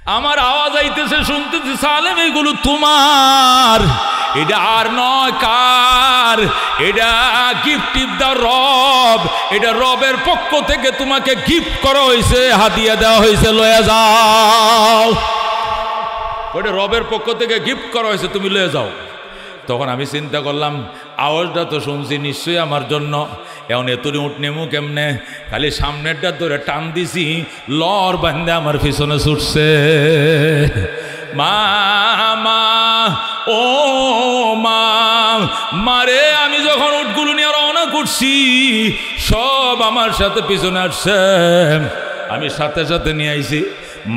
আমার আওয়াজ আইতেছে, শুনতেছি, সালেম এগুলো তোমার, এটা আর নয় কার, এটা গিফট টিপ দা রব, এটা রবের পক্ষ থেকে তোমাকে গিফট করা হয়েছে, হাদিয়া দেওয়া হয়েছে, লয়ে যাও। ওটা রবের পক্ষ থেকে গিফট করা হয়েছে, তুমি লয়ে যাও। তখন আমি চিন্তা করলাম, আওয়াজটা তো শুনছি নিশ্চয়ই আমার জন্য, এখন এতরি উঠ নেমু কেমনে, খালি সামনেরটা ধরে টান দিছি, লর বান্ধে আমার পিছনে ছুটছে। মা মা ও মা মারে, আমি যখন উটগুলো নিয়ে রওনা করছি সব আমার সাথে পিছনে আসছে, আমি সাথে সাথে নিয়ে আইছি।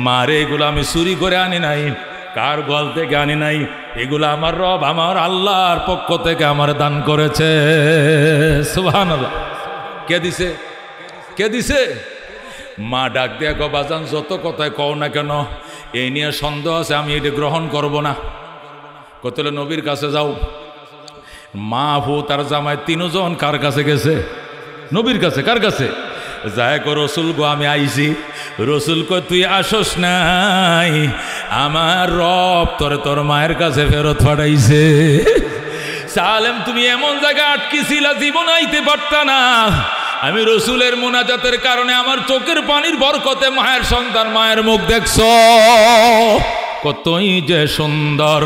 মারে এগুলো আমি চুরি করে আনি নাই, কার গল থেকে আনি নাই, এগুলো আমার রব, আমার আল্লাহর পক্ষ থেকে আমার দান করেছে। সুবহানাল্লাহ। কে দিছে? কে দিছে? মা ডাক দিয়া কো, বাজান যত কথায় কও না কেন, এই নিয়ে সন্দেহ আছে, আমি এটা গ্রহণ করব না। কতলে নবীর কাছে যাও। মা হু তার জামাই তিনজন কার কাছে গেছে? নবীর কাছে। কার কাছে? যায় কো, রসুল গো আমি আইছি। রসুল কো, তুই আসস নাই, আমার রব তোরে তোর মায়ের কাছে ফেরত পাঠাইছে। সালেম তুমি এমন জায়গায় আটকিছিলা, জীবন আইতে পারতা না। আমি রসুলের মুনাজাতের কারণে আমার চোখের পানির বরকতে মায়ের সন্তান, মায়ের মুখ দেখছ। কতই যে সুন্দর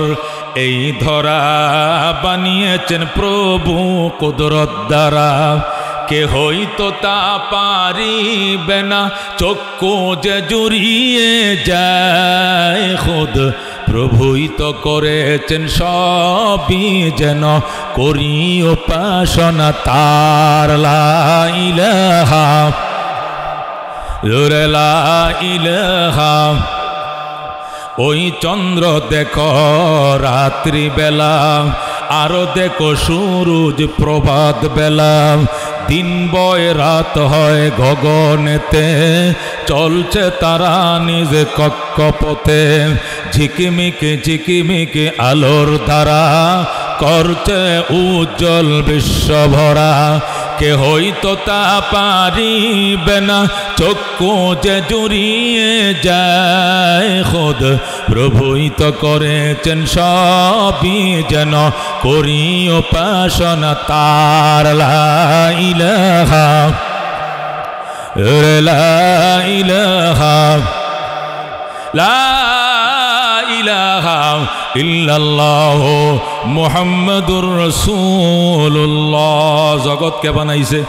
এই ধরা বানিয়েছেন প্রভু কুদরত দ্বারা, কে হইতো তা পারিবে না, চক্ষু যে জুড়িয়ে যায় খুদ প্রভুই তো করেছেন সবই, যেন করি উপাসনা তার। লা ইলাহা লা ইলাহা। ওই চন্দ্র দেখো রাত্রি বেলা, আরো দেখো সূরজ প্রভাত বেলা, দিন বয় রাত হয় গগনেতে, চলছে তারা নিজ কক্ষপথে, ঝিকিমিকি ঝিকিমিকি আলোর ধারা, করছে উজ্জ্বল বিশ্বভরা, কে হইতো তা পারিবে না, চক্ষু যে জুড়িয়ে যায় খুদ প্রভুই তো করেছেন সবই, যেন করি উপাসনা তার। লা ইলাহা লা ইলাহা লা ইলাহা ইল্লাল্লাহ মুহাম্মাদুর রাসূলুল্লাহ। জগৎ কে বানাইছে?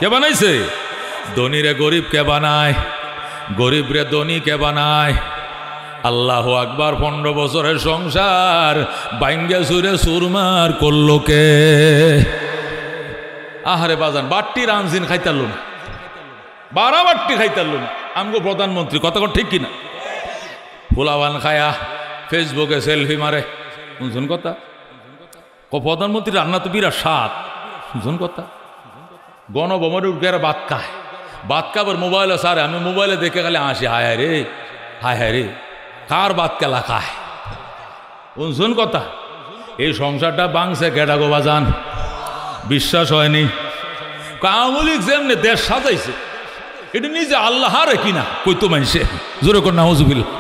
কে বানাইছে? ধনীরে গরিব কে বানায়? গরিব রে ধনী কে বানায়? আল্লাহু আকবার। 15 বছরের সংসার বাইঙ্গা সুরে সুরমার করলো কে? আহারে বাজান, বাট্টি রানজিন খাইতারল না, 12 বাট্টি খাইতারল না আমগো প্রধানমন্ত্রী। কথা ঠিক কিনা? পোলাওয়ান খায়া ফেসবুকে সেলফি মারে, শুনছেন কথা? প্রধানমন্ত্রী রান্না তো বিরাট স্বাদ, শুনছেন কথা? গণভবনে উঠে ভাত খায়, ভাত খাবার মোবাইলে সারে, আমি মোবাইলে দেখে খালি হাসি, হায় হায় রে, হায় হায় রে, কার ভাত কেলা খায়, শুনছেন কথা? এই সংসারটা বাংছে কেডা গো বাজান? বিশ্বাস হয়নি? কামলিক যেমনি দেশ সাজাইছে, এটা নিজে আল্লাহরে কিনা কইতো মাইছে, জোরে কর নাউজুবিল্লাহ।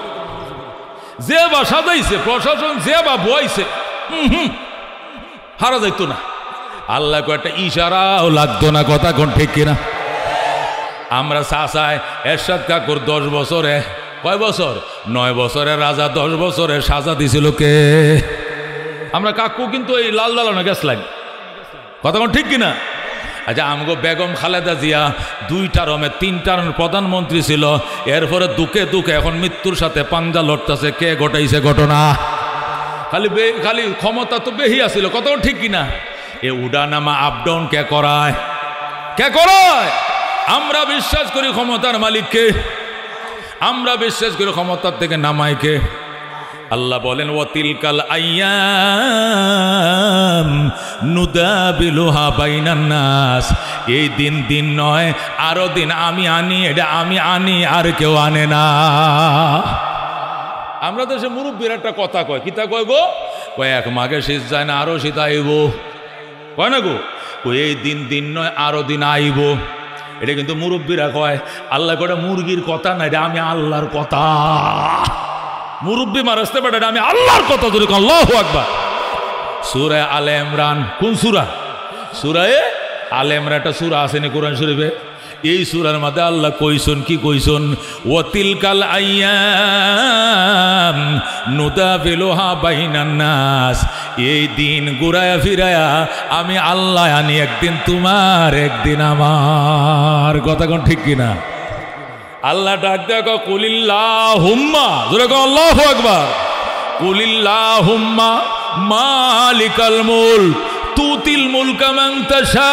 যে বা সাজাইছে প্রশাসন, যে বা বইছে, হারা যাইতো না। আল্লাহ একটা ইশারাও লাগতো না। কথা কোন ঠিক কিনা? আমরা চাচায় এরশাদ কাকুর 10 বছরে, কয় বছর? 9 বছরের রাজা 10 বছরের সাজা দিছিল কে? আমরা কাকু কিন্তু এই লাল দালানো গেছলাম। কথা কোন ঠিক কিনা? আচ্ছা, আমগো বেগম খালেদা জিয়া 2 টার্মে 3 টার্ম প্রধানমন্ত্রী ছিল, এরপরে দুঃখে দুঃখে এখন মৃত্যুর সাথে পাঞ্জা লড়তেছে। কে ঘটাইছে ঘটনা? খালি খালি ক্ষমতা তো বেশি আছিল। কত ঠিক কিনা? এ উডানামা আপ ডাউন কে করায়? কে করায়? আমরা বিশ্বাস করি ক্ষমতার মালিককে, আমরা বিশ্বাস করি ক্ষমতার থেকে নামাইকে। আল্লাহ বলেন, ওয়াতিলকাল আইয়াম নুদাবিলুহা বাইনান নাস। এই দিন দিন নয়, আরো দিন আমি আনি, এটা আমি আনি, আর কেউ আনে না। আমরা দেশে মুরব্বীর একটা কথা কয়, কিতা কয় গো? কয় এক মাঘে শীত যায় না, আরো শীত আইব, কয় না গো? এই দিন দিন নয়, আরো দিন আইব। এটা কিন্তু মুরব্বীরা কয়। আল্লাহ কয় মুরগির কথা না, এটা আমি আল্লাহর কথা। মুরব্বী মারাস্তে পারে, এটা আমি আল্লাহর কথা। ধরে আল্লাহু আকবার। সূরা আলে ইমরান, কোন সূরা? সূরা আলে ইমরান একটা সূরা আছে না কোরআন শরীফে। এই সূরার মধ্যে আল্লাহ কইছেন, কি কইছেন? ওয়া তিলকাল আইয়াম নুদাবিলুহা বাইনান নাস। এই দিন ঘুরায়া ফিরায়া আমি আল্লাহ আনি, একদিন তোমার একদিন আমার। কথা কোন ঠিক কিনা? আল্লাহ ডাক দেখো, কুলিল্লাহুম্মা, জোরে কও আল্লাহু আকবার। কুলিল্লাহুম্মা মালিকাল মুলক তুতিল মুলকা মান তাশা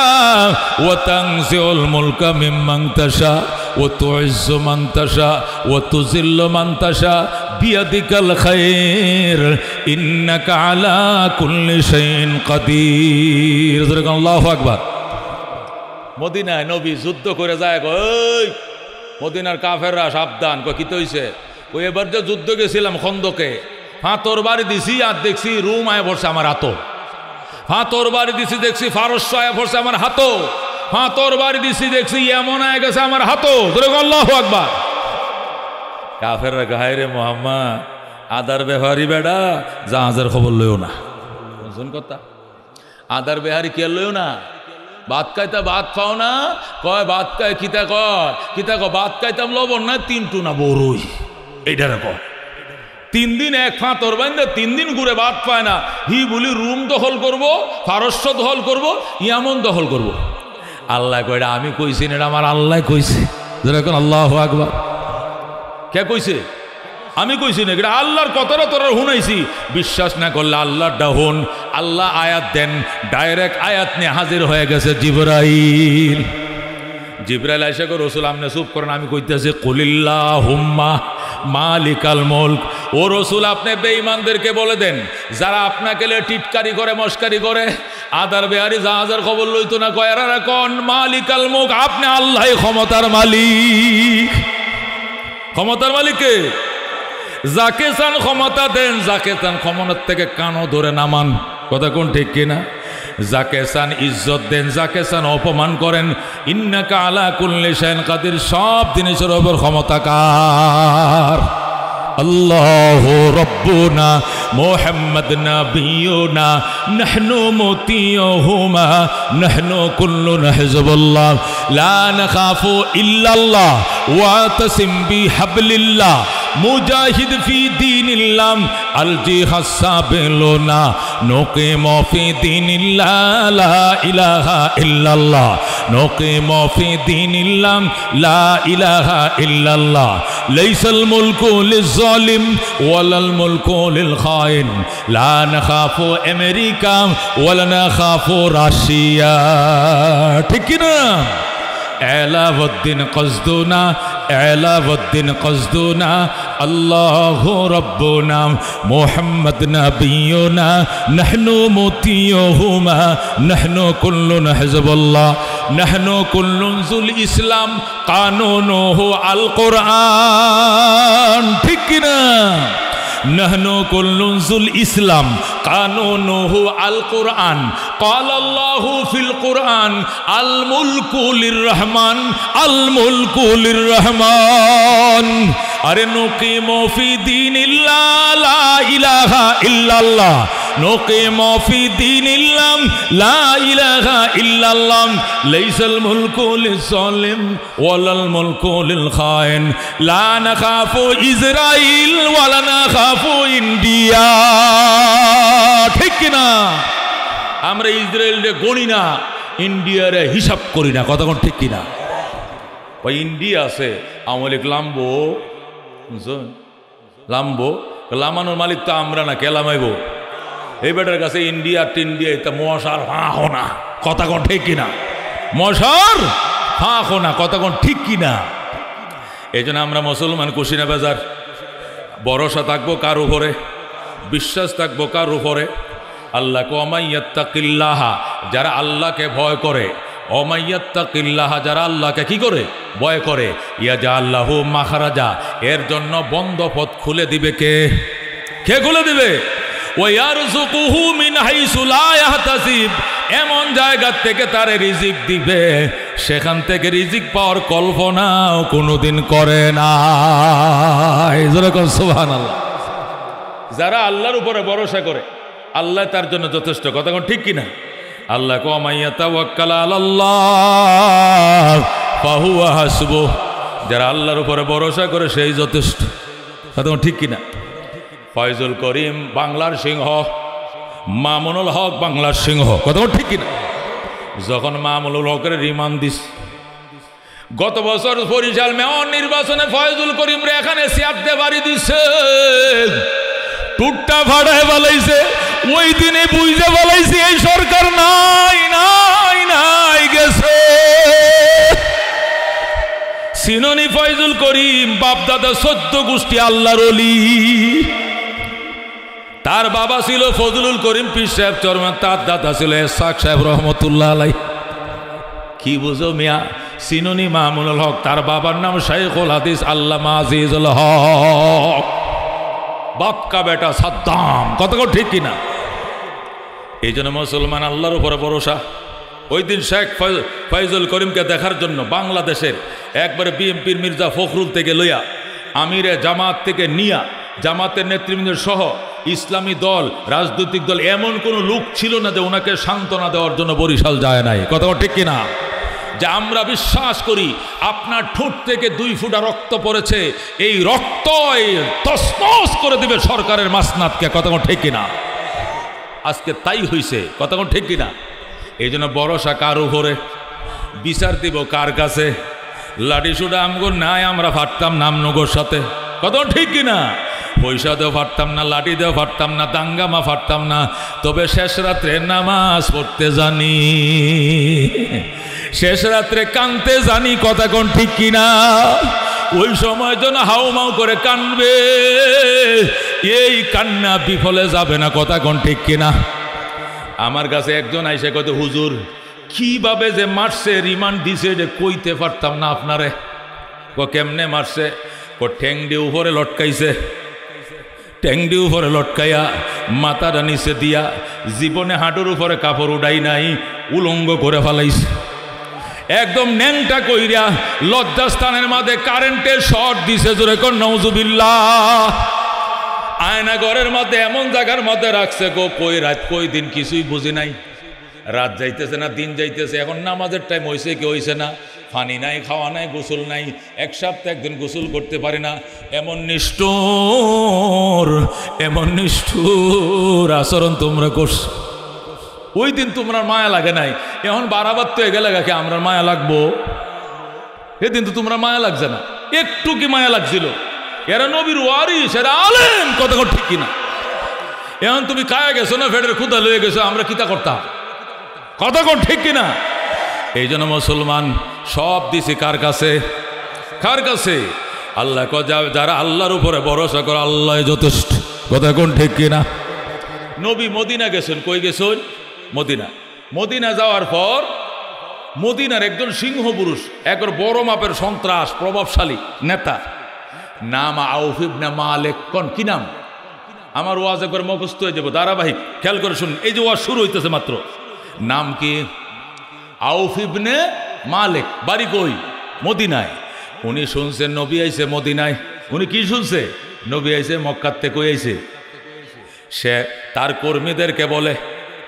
ওয়া তানজিউল মুলকা মিম্মান তাশা ওয়া তুইজ্জু মান তাশা ওয়া তুযিল্লু মান তাশা বিয়াদিকাল খায়র ইন্নাকা আলা কুল্লি শাইইন কাদির। আল্লাহু আকবার। মদিনায় নবী যুদ্ধ করে যায়, ওই মদিনার কাফেররা সাবধান। কি তো হইছে? ওই এবার যে যুদ্ধ গেছিলাম খন্দকে, ফাতর বাড়ি দিছি আর দেখছি রুম আয় পড়ছে আমার হাতও। ফাতর বাড়ি দিছি দেখছি ফারস্য আয় পড়ছে আমার হাতও। ফাতর বাড়ি দিছি দেখছি এমন আয় গেছে আমার হাতও। আল্লাহু আকবার। কাফেররা গায়ে রে মোহাম্মদ আদার বেহারি বেড়া জাহাজের খবর লইও না। বুঝুন কথা? আদার বেহারি কে লইও না? ভাত খাইতা ভাত পাও না, কয় ভাত খায় কিতা কয় কিতা কয় ভাত খাইতাম লবণ না, 3 টুনা বড়ই। এইটারে কয় 3 দিন এক ফাঁতর বাইন্দা 3 দিন ঘুরে ভাত পায় না। হি বলি রুম দখল করব, ফারস্য দখল করব, ইয়ামন দখল করব। আল্লাহ কয়টা আমি কইছি না, এটা আমার আল্লাহ কইছে। যেরকম আল্লাহু আকবার। কে কইছে? আমি কইছি না, এটা আল্লাহর কথাটা তোরা শুনাইছি। বিশ্বাস না করলে আল্লাহর ডাহুন। আল্লাহ আয়াত দেন, ডাইরেক্ট আয়াত নিয়ে হাজির হয়ে গেছে জিবরাইল। জিবরাইল আইসা কো রাসূল আপনি চুপ করেন, আমি কইতেছি কুলিল্লাহুম্মা মালিকাল মুলক। ও রাসূল আপনি বেঈমানদেরকে বলে দেন, যারা আপনাকে টিটকারি করে মস্কারি করে, আদার বেহারি জাহাজের খবর লইতো না, কয় এরা কোন মালিকাল মুলক, আপনি আল্লাহই ক্ষমতার মালিক। ক্ষমতার মালিককে যাকে চান ক্ষমতা দেন, যাকে চান ক্ষমতার থেকে কানও ধরে নামান। কথা কোন ঠিক কিনা? যাকে চান ইজ্জত দেন, যাকে চান অপমান করেন। ইন্নাকা আলা কুল্লি শাইইন কাদির। সব জিনিসের উপর ক্ষমতা কার? আল্লাহু রাব্বুনা মুহাম্মদ নাবিয়ুনা নাহনু মুতিয়ুহুমা নাহনু কুল্লুনা হিজবুল্লাহ লা নাখাফু ইল্লাল্লাহ ওয়া তাসিম বিহাবলিল্লাহ মুজাহিদ ফি দীনিল্লাহ আল জিহাদ সাবিলুনা নুকিমু ফি দীনিল্লাহ লা ইলাহা ইল্লাল্লাহ নুকিমু ফি দীনিল্লাহ লা ইলাহা ইল্লাল্লাহ লাইসাল মুলকু লিজ-জালিম ওয়ালাল মুলকু লিল খাইন লা নাখাফু আমেরিকা ওয়ালা নাখাফু রাশিয়া। ঠিক কি না? এলাউদ্দিন কসদুনা এলাউদ্দিন কসদুনা আল্লাহু রাব্বুনা মুহাম্মদ নাবিয়ুনা নাহনু মুতিয়ুহুমা নাহনু কুল্লুনা হিজবুল্লাহ নাহনু কুল্লুন যুল ইসলাম কানুনুহু আল কোরআন। ঠিক কি না? নাহনু কুল্লুন যুল ইসলাম কানুনুহু আল কোরআন। ক্বালা আল্লাহু ফিল কোরআন আল মুলকু লির রহমান আল মুলকু লির রহমান। আরে নুকিমু ফি দীনিল্লাহ লা ইলাহা ইল্লাল্লাহ নুকিমু ফি দীনিল্লাহ লা ইলাহা ইল্লাল্লাহ লাইসাল মুলকু লিজ-জালিম ওয়ালাল মুলকু লিল খাইন লা নাখাফু ইসরাইল ওয়ালা নাখাফু ইন্ডিয়া। ঠিক কিনা? আমরা ইসরায়েলরে গণি না, ইন্ডিয়ারে হিসাব করি না। কথা কোন ঠিক কিনা? ওই ইন্ডিয়া আছে আওয়ামী লীগ লাম্বো, লাম্বো লামানোর মালিক তো আমরা না, কে লামাইব? এই বেটার কাছে ইন্ডিয়া টিন্ডিয়া এটা মশার ফাঁকো না। কথা কোন ঠিক কিনা? মশার ফাঁকো না। কথা কোন ঠিক কিনা? এই জন্য আমরা মুসলমান কুশিনা বাজার ভরসা থাকবো কার উপরে? বিশ্বাস থাকবো কার উপরে? আল্লাহ কো ওমাইয়াত্তাকিল্লাহ, যারা আল্লাহকে ভয় করে। ওমাইয়াত্তাকিল্লাহ, যারা আল্লাহকে কি করে? ভয় করে। ইয়াজআল লাহু মাখরাজা, এর জন্য বন্ধ পথ খুলে দিবে কে? কে খুলে দিবে? ওয়ারযুকুহু মিন হাইসু লা ইয়াহতাসিব, এমন জায়গা থেকে তারে রিজিক দিবে সেখান থেকে রিজিক পাওয়ার কল্পনাও কোনোদিন করে না। সুবহানাল্লাহ। যারা আল্লাহর উপরে ভরসা করে আল্লাহ তার জন্য যথেষ্ট। কথা কোন ঠিক কিনা? আল্লাহ ওয়ামাইয়া তাওয়াক্কাল আলাল্লাহ ফাহুয়া হাসবুহ। যারা আল্লাহর উপরে ভরসা করে সেই যথেষ্ট। কথা কোন ঠিক কিনা? ফয়জুল করিম বাংলার সিংহ, মামুনুল হক বাংলার সিংহ। কথা কোন ঠিক কিনা? যখন মামুনুল হকের রিমান্ড দিস, গত বছর বরিশাল মেয়র নির্বাচনে ফয়জুল করিম রে এখানে সিয়াতে বাড়ি দিছে, টুটটা ভাড়ায় বলাইছে। ওই দিনে বুঝে বলাইছে এই সরকার নাই নাই নাই গেছে। সিনোনি ফয়জুল করিম বাপদাদা 14 গোষ্ঠী আল্লাহর ওলি। তার বাবা ছিল ফজলুল করিম পীর সাহেব চরমান, তার দাদা ছিল ইসহাক সাহেব রহমতুল্লাহ আলাইহি। কি বুঝো মিয়া? সিনোনি মামুনুল হক, তার বাবার নাম শাইখুল হাদিস আল্লামা আজিজুল হক, বাপকা বেটা সাদ্দাম। কত ঠিক কিনা? এই জন্য মুসলমান আল্লাহর উপরে ভরসা। ওই দিন শেখ ফয়জুল করিমকে দেখার জন্য বাংলাদেশের একবারে বিএনপির মির্জা ফখরুল থেকে লইয়া, আমিরে জামাত থেকে নিয়া, জামাতের নেতৃবৃন্দ সহ ইসলামী দল, রাজনৈতিক দল, এমন কোনো লোক ছিল না যে ওনাকে সান্ত্বনা দেওয়ার জন্য বরিশাল যায় নাই। কথা ঠিক কিনা? যে আমরা বিশ্বাস করি আপনার ঠোঁট থেকে 2 ফুটা রক্ত পড়েছে, এই রক্ত তছনছ করে দিবে সরকারের মাসনাদকে। কথা ঠিক কিনা? আজকে তাই হইছে। কথা ঠিক কিনা? এই জন্য ভরসা কার উপরে? বিচার দিব কার কাছে? লাঠি সুডা আমগো নাই, আমরা ফাটতাম না আমনগর সাথে। কথা ঠিক কিনা? পয়সা দেও ফাটতাম না, লাঠি দেও ফাটতাম না, দাঙ্গামা ফাটতাম না, তবে শেষ রাত্রে নামাজ পড়তে জানি, শেষ রাত্রে কানতে জানি। কথা কোন ঠিক কিনা? ওই সময় যেন হাউমাউ করে কানবে, এই কান্না বিফলে যাবে না। কথা কোন ঠিক কিনা? আমার কাছে একজন আইসে কত, হুজুর কিভাবে যে মারছে, রিমান্ড দিছে, যে কইতে পারতাম না আপনারে। কেমনে মারছে? ঠ্যাং দিয়ে উপরে লটকাইছে, ট্যাং দিয়ে উপরে লটকাইয়া মাথাটা নিচে দিয়া, জীবনে হাঁটুর উপরে কাপড় উড়াই নাই, উলঙ্গ করে ফেলাইছে। একদম ন্যাংটা কইরা লজ্জাস্থানের মাঝে কারেন্টের শর্ট দিছে। জোরে কোন নাউজুবিল্লাহ। আয়না ঘরের মধ্যে এমন জায়গার মধ্যে রাখছে গো, কই রাত কই দিন কিছুই বুঝি নাই। রাত যাইতেছে না দিন যাইতেছে, এখন নামাজের টাইম হয়েছে কি হয়েছে না, পানি নাই, খাওয়া নাই, গোসল নাই, 1 সপ্তাহ একদিন গোসল করতে পারি না। এমন নিষ্ঠুর আচরণ তোমরা করছো। ওই দিন তোমরা মায়া লাগে নাই, এখন বারাবার তো এগেলে গাকে আমরা মায়া লাগবো। এদিন তো তোমরা মায়া লাগছে না, একটু কি মায়া লাগছিল? এরা নবীর ওয়ারিস, এরা আলেম। কথা ঠিক কিনা? এখন তুমি খায়া গেছো না, ফেটের ক্ষুধা লয়ে গেছো, আমরা কিতা করতাম? কথা ঠিক কিনা? এই জন্য মুসলমান সব দিছি কার কাছে? কার কাছে? আল্লাহ যারা আল্লাহর উপরে ভরসা করে আল্লাহ যথেষ্ট। কথা কোন ঠিক কিনা? নবী মদিনা গেছেন। কই গেছেন? মদিনা। মদিনা যাওয়ার পর মদিনার একজন সিংহ পুরুষ, একবার বড় মাপের সন্ত্রাস, প্রভাবশালী নেতা, নাম আউফ ইবনে মালিক। কোন কি নাম? আমার ওয়াজ একবার মুখস্থ হয়ে যাবো, ধারাবাহিক খেয়াল করে শুনুন। এই যে ওয়াজ শুরু হইতেছে মাত্র। নাম কি? আউফ ইবনে মালিক। বাড়ি কই? মদিনায়। উনি শুনছেন নবী আইছে মদিনায়। উনি কি শুনছে? নবী আইছে মক্কার থেকে। কই আইছে? সে তার কর্মীদেরকে বলে,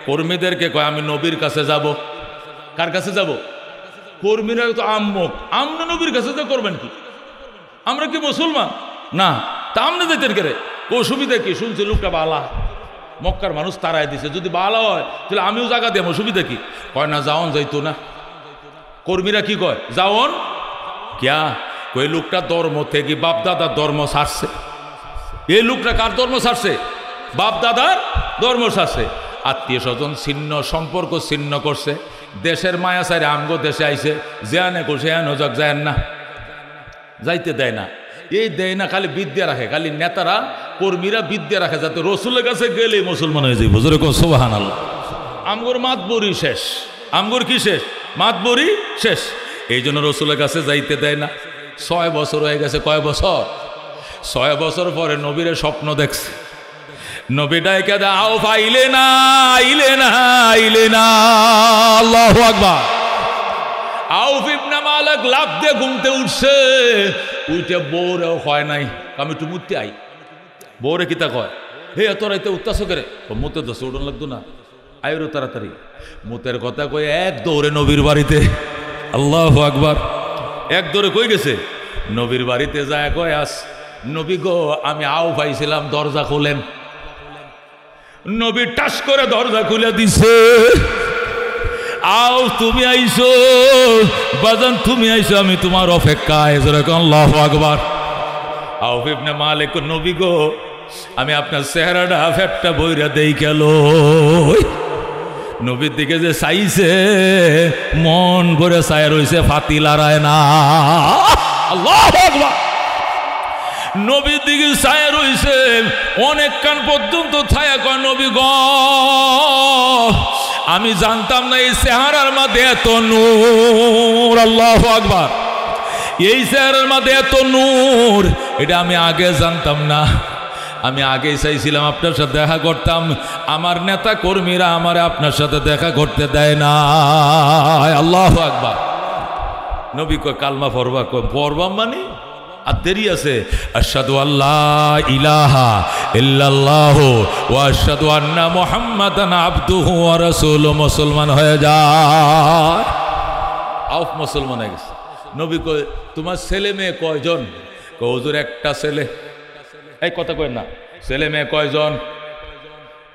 কর্মীদেরকে কয় আমি নবীর কাছে যাব। কার কাছে যাব? কর্মীরা তো আম্মক, আমরা নবীর কাছে তো করবেন কি? আমরা কি মুসলমান না? তা আমনে যেতেন কেরে? অসুবিধা কি? শুনছি লোকটা বালা, মক্কার মানুষ তারাই দিছে, যদি বালা হয় তাহলে আমিও জায়গা দিলাম, অসুবিধা কি? কয় না যাওন যাইতো না। কর্মীরা কি কয়? যাওন কিয়া? ওই লোকটা ধর্ম থেকে বাপদাদার ধর্ম ছাড়ছে। এই লোকটা কার ধর্ম ছাড়ছে? বাপদাদার ধর্ম ছাড়ছে। আত্মীয় স্বজন ছিন্ন, সম্পর্ক ছিন্ন করছে। দেশের মায়া সাইরে আমগো দেশে আইছে, যেয়ানে করছে নজক যায় না, যাইতে দেয় না। এই দেয় না, খালি বিদ্যা রাখে, খালি নেতারা কর্মীরা বিদ্যা রাখে যাতে রসুলের কাছে গেলে মুসলমান হয়ে যাইব। জোরে কও সুবহানাল্লাহ। আমগোর মাতবরি শেষ। আমগোর কি শেষ? মাতবরি শেষ। এই জন্য রসুলের কাছে যাইতে দেয় না। 6 বছর হয়ে গেছে। কয় বছর? 6 বছর পরে নবীরে স্বপ্ন দেখছে। নবী ডাইকা দাও, আইলে না, আইলে না, আইলে না। আল্লাহু আকবার। আউফ ইবনে মালিক লাফ দিয়ে ঘুমতে উঠছে, উঠে বউরেও হয় নাই, আমি একটু মুততে আই। বউরে কিতা কয়, হে এত রাইতে উত্তাস করে, মুতে দোষ উঠন লাগতো না, আইরো তাড়াতাড়ি। মুতের কথা কয়ে এক দৌড়ে নবীর বাড়িতে, আল্লাহু আকবার, এক দৌড়ে কই গেছে নবীর বাড়িতে যায়, কয় আস নবী গো, আমি আউফ আইছিলাম, দরজা খোলেন। নবী টাস করে দরজা খুলে দিছে। আও তুমি আইছো বাজান, তুমি আইছো, আমি তোমার অপেক্ষায়। আল্লাহু আকবার। আউফ ইবনে মালিক, নবী গো আমি আপনার চেহারাটা ফেটটা বইরা দেই গেল। নবীর দিকে যে চাইছে, মন ভরে চায় রইছে, ফাতি লড়ায় না। আল্লাহু আকবার। নবীর দিকে ছায়া রইছে অনেক কান পর্যন্ত, ছায়া কয় নবী গ, আমি জানতাম না এই চেহারার মধ্যে এত নূর। আল্লাহু আকবার। এই চেহারার মধ্যে এত নূর, এটা আমি আগে জানতাম না। আমি আগেই চাইছিলাম আপনার সাথে দেখা করতাম, আমার নেতা কর্মীরা আমার আপনার সাথে দেখা করতে দেয় না। আল্লাহু আকবার। নবী কয় কালমা পড়বা, কয় পড়বাম মানে আর দেরি আছে। আশহাদু আল্লাহ ইলাহা ইল্লাল্লাহু ওয়া আশহাদু আন্না মুহাম্মাদান আবদুহু ওয়া রাসূলুহু। মুসলমান হয়ে যায়। আউফ মুসলমান হয়ে গেছে। নবী কয় তোমার ছেলে মেয়ে কয়জন? কয় হুজুর একটা ছেলে। এই কথা কয় না, ছেলে মেয়ে কয়জন?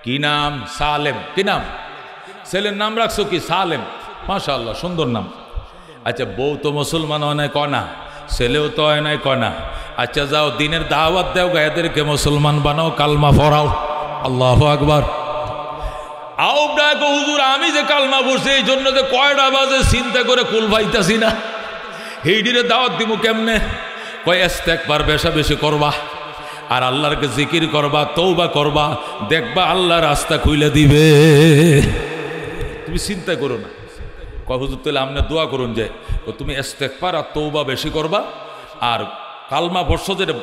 কি নাম? সালেম। কি নাম? ছেলের নাম রাখছো কি? সালেম। মাশাআল্লাহ, সুন্দর নাম। আচ্ছা, বউ তো মুসলমান হয় নাই, কয় না, ছেলেও তো হয় নাই, কয় না। আচ্ছা যাও, দিনের দাওয়াত দাও, এদেরকে মুসলমান বানাও, কালমা পড়াও। আল্লাহু আকবার। আউফ ডাকো, হুজুর আমি যে কালমা পড়ছি এই জন্য যে কয়টা বাজে চিন্তা করে কুল পাইতাছি না, হেইডিরে দাওয়াত দিব কেমনে? কয় ইস্তেগফার বেশি বেশি করবা, আর আল্লাহরকে জিকির করবা, তওবা করবা, দেখবা আল্লাহ রাস্তা খুলে দিবে। তুমি চিন্তা করো না। কয় হুজুর তাহলে আপনি দোয়া করুন যে তুমি ইস্তেগফার আর তওবা বেশি করবা, আর কালমা পড়ছো যেটা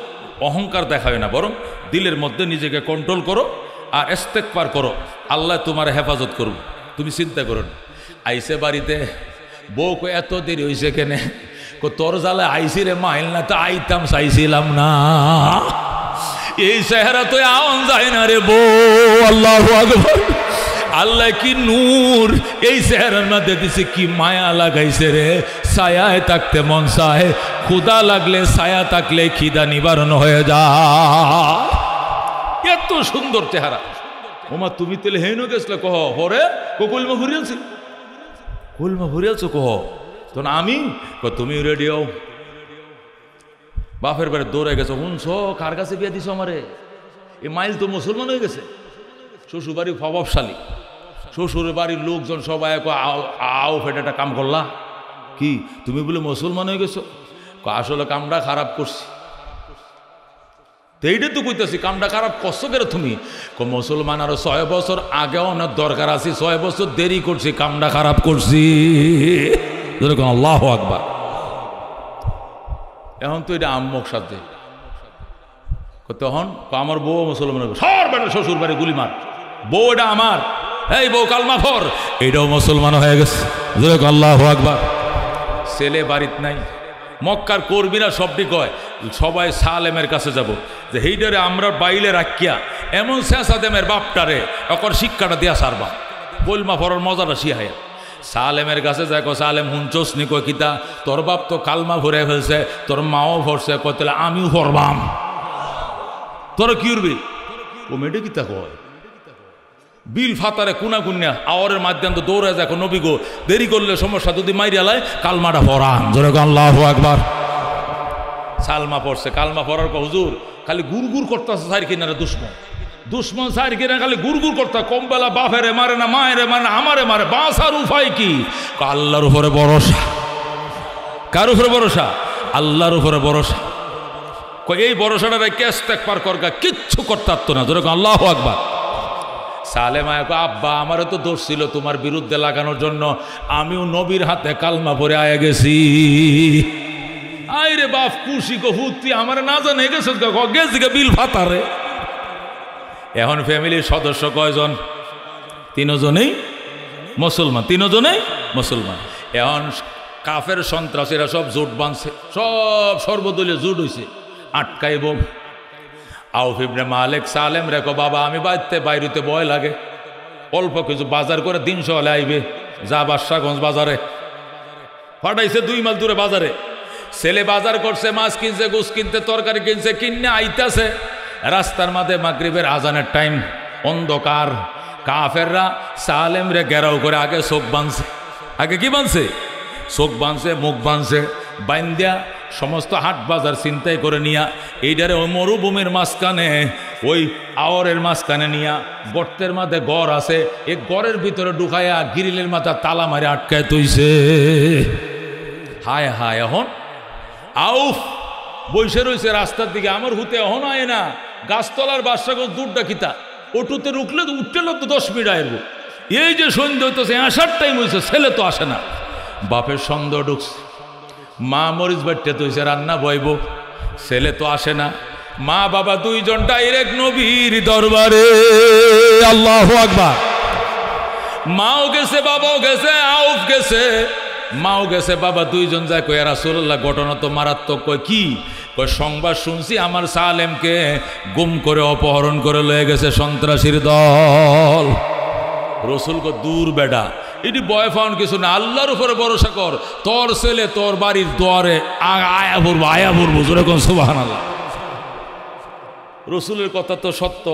অহংকার দেখাবে না, বরং দিলের মধ্যে নিজেকে কন্ট্রোল করো আর ইস্তেগফার করো, আল্লাহ তোমার হেফাজত করবে। তুমি চিন্তা করো না। আইসে বাড়িতে, বউ কয় এত দেরি হয়েছে কেনে? তোর জালে আইসি রে মাইল, না তো আইতাম চাইছিলাম না। এই চেহারা তো আওয়ান যায় না রে বউ। আল্লাহু আকবার। আল্লাহ কি নূর এই চেহারার মধ্যে দিছে, কি মায়া লাগাইছে রে। ছায়ায় থাকতে মন চায়, ক্ষুধা লাগলে ছায়া থাকলে খিদা নিবারণ হয়ে যায়। এত সুন্দর চেহারা। ওমা তুমি তেলে হেন গেছিলে, কহ হরে কলমা ঘুরিয়েছি, কলমা ঘুরিয়েছ, কহ তো না আমি, তুমি রেডি হও। বাপের বাড়ি দৌড়ে গেছে, শুনছ কার কাছে বিয়ে দিছ আমারে? এ মাইল তো মুসলমান হয়ে গেছে। শ্বশুর বাড়ি প্রভাবশালী, শ্বশুর বাড়ির লোকজন সবাই আও ফেটে একটা কাম করলা কি, তুমি বলে মুসলমান হয়ে গেছো? আসলে কামটা খারাপ করছি। তো এইটা তো কইতেছি, কামটা খারাপ করছো কেন তুমি? মুসলমান আরো 6 বছর আগেও অনেক দরকার আছে, 6 বছর দেরি করছি, কামটা খারাপ করছি। আল্লাহু আকবার। এখন তো এটা আম্মক সাথে তখন আমার বউ মুসলমান হবে, সর বেটা শ্বশুর বাড়ি গুলি মার, বউ এটা আমার, এই বউ কালমা পড়, এটাও মুসলমান হয়ে গেছে। আল্লাহু আকবার। ছেলে বাড়িতে নাই। মক্কার কর্মীরা সবটি কয় সবাই সালেমের কাছে যাব, যে হেইডারে আমরা বাইলে রাখিয়া এমন শেষাদেমের বাপটারে অকর শিক্ষাটা দিয়া সারবা, কলমা পড়ার মজাটা শিহাইয়া। সালেমের কাছে যায়, সালেম হুঞ্চোস নি, কয় কিতা তোর বাপ তো কালমা ভরে ফেলছে, তোর মাও ভরছে, কয় তাহলে আমিও ভরবাম। তোর কি উঠবি? ও মেয়েটা কিতা কয় বিল ফাতারে কুনা কুন্যা আওয়ারের মাধ্যমে তো দৌড়ে যায়, নবী গো দেরি করলে সমস্যা, যদি মাইরিয়ালায় কালমাটা পড়ান। আল্লাহু আকবার। সালমা পড়ছে, কালমা পড়ার পর হুজুর খালি গুড় করতেছে সাইড কিনারে দুশ্মন সাইড কিনা খালি গুড় করতে, কমবেলা বাপেরে মারে না, মায়েরে মারে না, আমারে মারে, বাঁচার উপায় কি? আল্লাহর উপরে ভরসা। কার উপরে ভরসা? আল্লাহর উপরে ভরসা। এই ভরসাটা কেস ত্যাগ পার করগা, কিচ্ছু করতে পারতো না। আল্লাহু আকবার। সালেমা আব্বা আমারও তো দোষ ছিল তোমার বিরুদ্ধে লাগানোর জন্য, আমিও নবীর হাতে কালমা পরে আয়া গেছি। আইরে বাপ খুশি গো হুতি, আমার না জানে গেছে গেছি বিল ফাতারে। এখন ফ্যামিলির সদস্য কয়জন? 3 জনেই মুসলমান, 3 জনেই মুসলমান। এখন কাফের সন্ত্রাসীরা সব জোট বাঁধছে, সব সর্বদলীয় জোট হয়েছে আটকাইব। আউফ ইবনে মালিক সালেম রেখো বাবা আমি বাইরেতে ভয় লাগে, অল্প কিছু বাজার করে 300 হলে আইবে, যা বাদশাহগঞ্জ বাজারে পাঠাইছে 2 মাইল দূরে বাজারে। ছেলে বাজার করছে, মাছ কিনছে, গোস কিনতে, তরকারি কিনছে, কিনে আইতাছে রাস্তার মাঝে মাগরিবের আজানের টাইম, অন্ধকার। কাফেররা সালেম রে ঘেরাও করে আগে চোখ বাঁধছে, আগে কি বাঁধছে? চোখ বাঁধছে, মুখ বাঁধছে, বাইন্দিয়া সমস্ত হাট বাজার চিন্তাই করে নিয়া এইটারে ওই মরুভূমির মাঝখানে ওই আওয়ারের মাঝখানে নিয়া গর্তের মাঝে গড় আছে, এই গড়ের ভিতরে ঢুকাইয়া গ্রিলের মাথা তালা মারে আটকায় তৈছে। হায় হায়, এখন আউফ বসে রয়েছে রাস্তার দিকে, আমার হুতে এখন আয় না, গাছতলার বাদশাগঞ্জ দূরটা কিতা, ওটুতে রুকলে তো উঠতে তো 10 মিনিট আইব। এই যে সন্ধ্যা হইতেছে, আসার টাইম হয়েছে, ছেলে তো আসে না। বাপের সন্দেহ ঢুকছে, মা মরিচ বাটতে তৈছে রান্না বইব, ছেলে তো আসে না। মা বাবা 2 জন ডাইরেক্ট নবীর দরবারে। আল্লাহু আকবার। মাও গেছে, বাবাও গেছে, আউফ গেছে, মাও গেছে, বাবা 2 জন যায়। কই রাসূলুল্লাহ ঘটনা তো মারাত্মক। কই কি? কই সংবাদ শুনছি আমার সালেমকে গুম করে অপহরণ করে লয়ে গেছে সন্ত্রাসীর দল। রসুল কো দূর বেটা, এটি ভয় পাওয়ার কিছু না, আল্লাহর উপরে ভরসা কর, তোর ছেলে তোর বাড়ির দুয়ারে আয়া পড়বো, আয়া পড়বো, জোরে কোন সুবহানাল্লাহ। রসুলের কথা তো সত্য,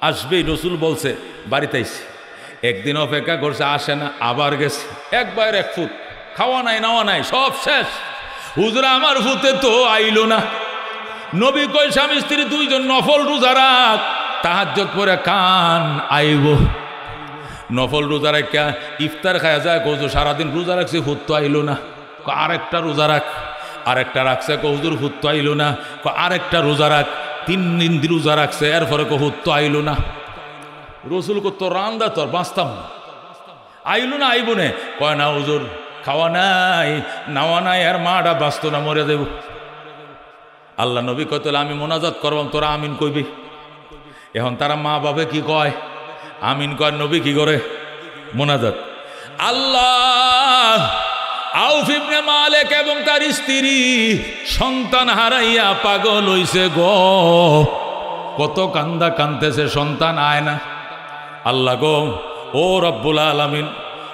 আসবেই। রসুল বলছে বাড়িতে আইছে, একদিন অপেক্ষা করছে, আসে না, আবার গেছে, একবার 1 ফুট, খাওয়া নাই নাওয়া নাই, সব শেষ। হুজুর আমার ফুতে তো আইলো না। নবী কই স্বামী স্ত্রী 2 জন নফল রোজা রাখ, তাহাজ্জুদ পড়ে কান আইব। নফল রোজা রাখা ইফতার খায়া যায়, হুজুর সারাদিন রোজা রাখছে, ফুত তো আইলো না। আরেকটা রোজা রাখ, আরেকটা রাখছে, হুজুর ফুত তো আইলো না। আরেকটা রোজা রাখ, 3 দিন রোজা রাখছে, এরপরে হুত তো আইলো না। রসুল কো তোর রান্দা তোর বাঁচতাম না, আইলো না, আইব নে। কয় না হুজুর, খাওয়া নাই নাওয়া নাই, আর মাটা বাঁচত না, মরে দেব। আল্লাহ নবী কয় তাহলে আমি মোনাজাত করবাম, তোরা আমিন কইবি। এখন তারা মা বাবা কি কয়? আমিন কয়। নবী কি করে? মোনাজাত। আল্লাহ আউফ ইবনে মালিক এবং তার স্ত্রী সন্তান হারাইয়া পাগল হইছে গো, কত কান্দা কানতেছে, সন্তান আয় না। আল্লাহ গো, ও রব্বুল আলামিন,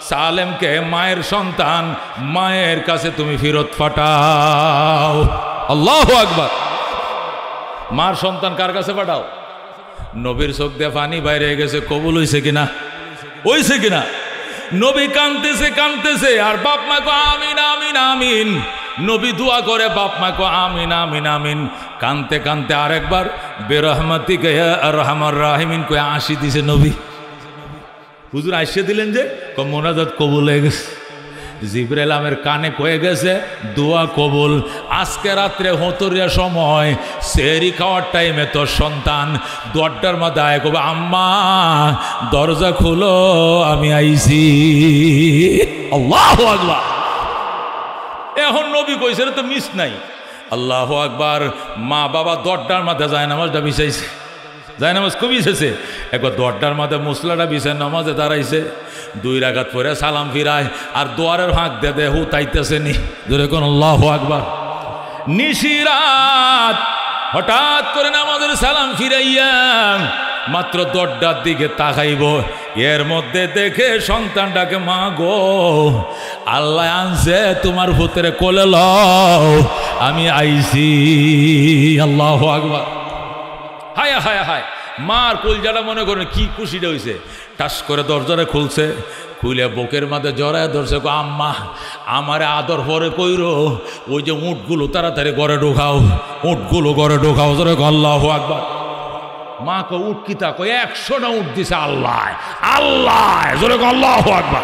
সালেমকে মায়ের সন্তান মায়ের কাছে তুমি ফেরত পাঠাও। আল্লাহু আকবার। মার সন্তান কার কাছে পাঠাও? নবীর চোখ দিয়ে পানি বাইরে গেছে, কবুল হইছে কিনা? হইছে কিনা? নবী কানতেছে কানতেছে, আর বাপ মা কো আমিন আমিন আমিন। নবী দোয়া করে, বাপ মা কো আমিন আমিন আমিন। কানতে কানতে আরেকবার বেরহমাতিকা ইয়া আরহামার রাহিমিন কয়ে 80 দিছে নবী। হুজুর আইসে দিলেন যে মোনাজাত কবুল হয়ে গেছে। জিবরাইল আমের কানে কয়ে গেছে দোয়া কবুল। আজকে রাত্রে হতরিয়া সময় সেহরি খাওয়ার টাইমে তোর সন্তান দরজার মধ্যে আয় কবে, আম্মা দরজা খুলো, আমি আইছি। আল্লাহু আকবার। এখন নবী কইছে তো মিস নাই। আল্লাহু আকবার। মা বাবা দরজার মাথায় যায় নামাজটা বিছাইছে, যায় নামাজ খুব বিছেছে, একবার দরজার মাথায় মুসলাটা বিছায় নামাজে দাঁড়াইছে, 2 রাকাত পরে সালাম ফিরায়, আর দোয়ারের ফাঁক দে দেহু তাইতেছে নি। ধরে কোন আল্লাহু আকবার। নিশিরাত হঠাৎ করে নামাজের সালাম ফিরাইয়া মাত্র দরজার দিকে তাকাইব, এর মধ্যে দেখে সন্তানটাকে, মা গো আল্লাহ আনছে তোমার ভূতেরে কোলে লও, আমি আইছি। আল্লাহু আকবার। হায় হায় হায়। মার কলজাটা মনে করেন কি খুশিটা হয়েছে। টাস করে দরজারে খুলছে, খুলে বুকের মাঝে জড়ায় ধরছে, আম্মা আমারে আদর পরে কইরো, ওই যে উটগুলো তাড়াতাড়ি ঘরে ঢোকাও, উটগুলো ঘরে ঢোকাও। জোরে আল্লাহু আকবার। মা কো উট কিতা? কই 100টা উট দিছে আল্লাহ। আল্লাহ। জোরে আল্লাহু আকবার।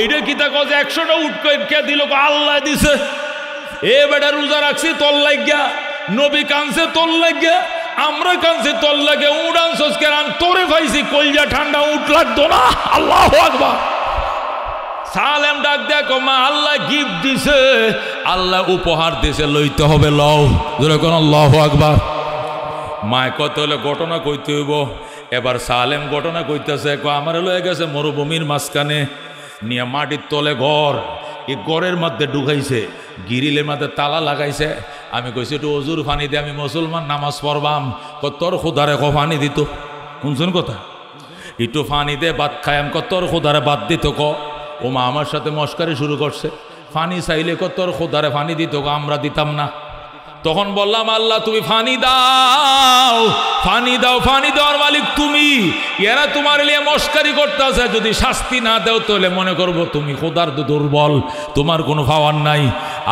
এইটা কিতা কজ 100টা উট কে দিল? আল্লাহ দিছে। এ বেটা রোজা রাখছি তোর লাগিয়া, নবী কানছে তোর লাগিয়া, আমরা কানছি তোর লাগে, উট আনছস কেন? তোরে পাইছি, কলজা ঠান্ডা, উট লাগতো না। আল্লাহু আকবার। সালেম ডাক দেখো, মা আল্লাহ গিফট দিছে, আল্লাহ উপহার দিছে, লইতে হবে, লও। জোরে কোন আল্লাহু আকবার। মায় কত হলে ঘটনা কইতে হইব। এবার সালেম ঘটনা কইতেছে, আমার লয়ে গেছে মরুভূমির মাঝখানে নিয়ে, মাটির তলে ঘর, এই গড়ের মধ্যে ঢুকাইছে, গিরিলের মধ্যে তালা লাগাইছে। আমি কইছি একটু অজুর পানি দিয়ে আমি মুসলমান নামাজ পড়বাম। তোর খুদারে পানি দিত, শুনছেন কথা, একটু পানি দিয়ে ভাত খায়াম, তোর খুদারে বাদ দিত ক। ও মা আমার সাথে মস্কারি শুরু করছে, পানি চাইলে তোর খুদারে পানি দিত ক, আমরা দিতাম না। তখন বললাম আল্লাহ তুমি পানি দাও, পানি দাও, পানি দেওয়ার মালিক তুমি। এরা তোমার লিয়ে মস্কারি করতেছে, যদি শাস্তি না দাও তাহলে মনে করবো তুমি খোদার দুর্বল, তোমার কোনো পাওয়ার নাই।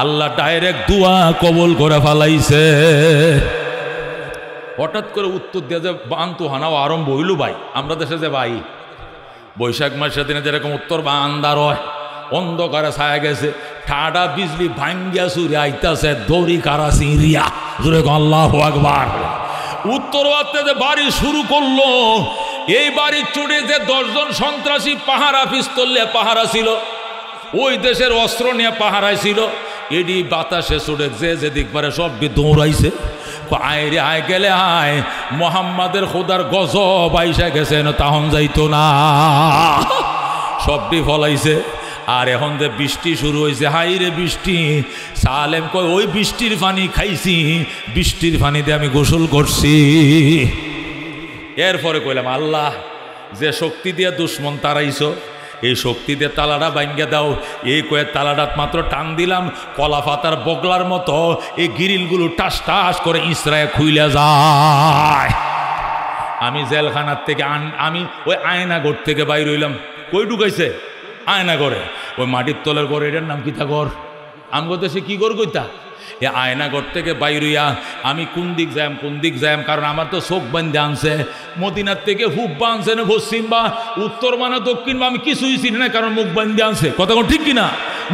আল্লাহ ডাইরেক্ট দুয়া কবুল করে ফেলাইছে। হঠাৎ করে উত্তর দিয়ে যে বান্তু হানাও আরম্ভ হইল ভাই। আমরা দেশে যে ভাই বৈশাখ মাসের দিনে যেরকম উত্তর বা আন্দার হয়, অন্ধকারে ছায়া গেছে, ঠাডা বিজলি ভাঙ্গিয়া সুরে আইতাছে, দড়ি কারা সিরিয়া জুড়ে আল্লাহু আকবার। উত্তর বাড়তে যে বাড়ি শুরু করলো, এই বাড়ির চুড়ে যে 10 জন সন্ত্রাসী পাহারা, পিস্তলে পাহারা ছিল, ওই দেশের অস্ত্র নিয়ে পাহারায় ছিল। এডি বাতাসে ছুটে যে যেদিক পারে সব দৌড়াইছে। আয় রে আয় গেলে আয়, মোহাম্মদের খোদার গজব আইসা গেছে, তখন যাইতো না, সবটি ফলাইছে। আর এখন যে বৃষ্টি শুরু হয়েছে, হাই রে বৃষ্টি। সালেম কই ওই বৃষ্টির পানি খাইছি, বৃষ্টির পানিতে আমি গোসল করছি। এরপরে কইলাম আল্লাহ যে শক্তি দিয়ে দুশ্মন তাড়াইছো, এই শক্তি দিয়ে তালাটা ভাঙ্গা দাও। এই কয়ে তালাটা মাত্র টান দিলাম, কলা পাতার বগলার মতো এই গিরিলগুলো টাস টাস করে ইসরায়ে খুইলা যায়। আমি জেলখানার থেকে আমি ওই আয়নাঘর থেকে বাইর হইলাম। কই ঢুকাইছে? আয়নাঘরে। ওই মাটির তলের ঘর, এটার নাম কিতা ঘর? আমগো দেশে কি ঘর কইতা? এ আয়নাঘর থেকে বাইর হইয়া আমি কোন দিক যাইম, কারণ আমার তো চোখ বান্ধে আনছে। মদিনার থেকে হুব্বা আনছে না পশ্চিম বা উত্তর মানে দক্ষিণ বা আমি কিছুই চিনি না, কারণ মুখ বান্ধে আনছে। কথা ঠিক কিনা?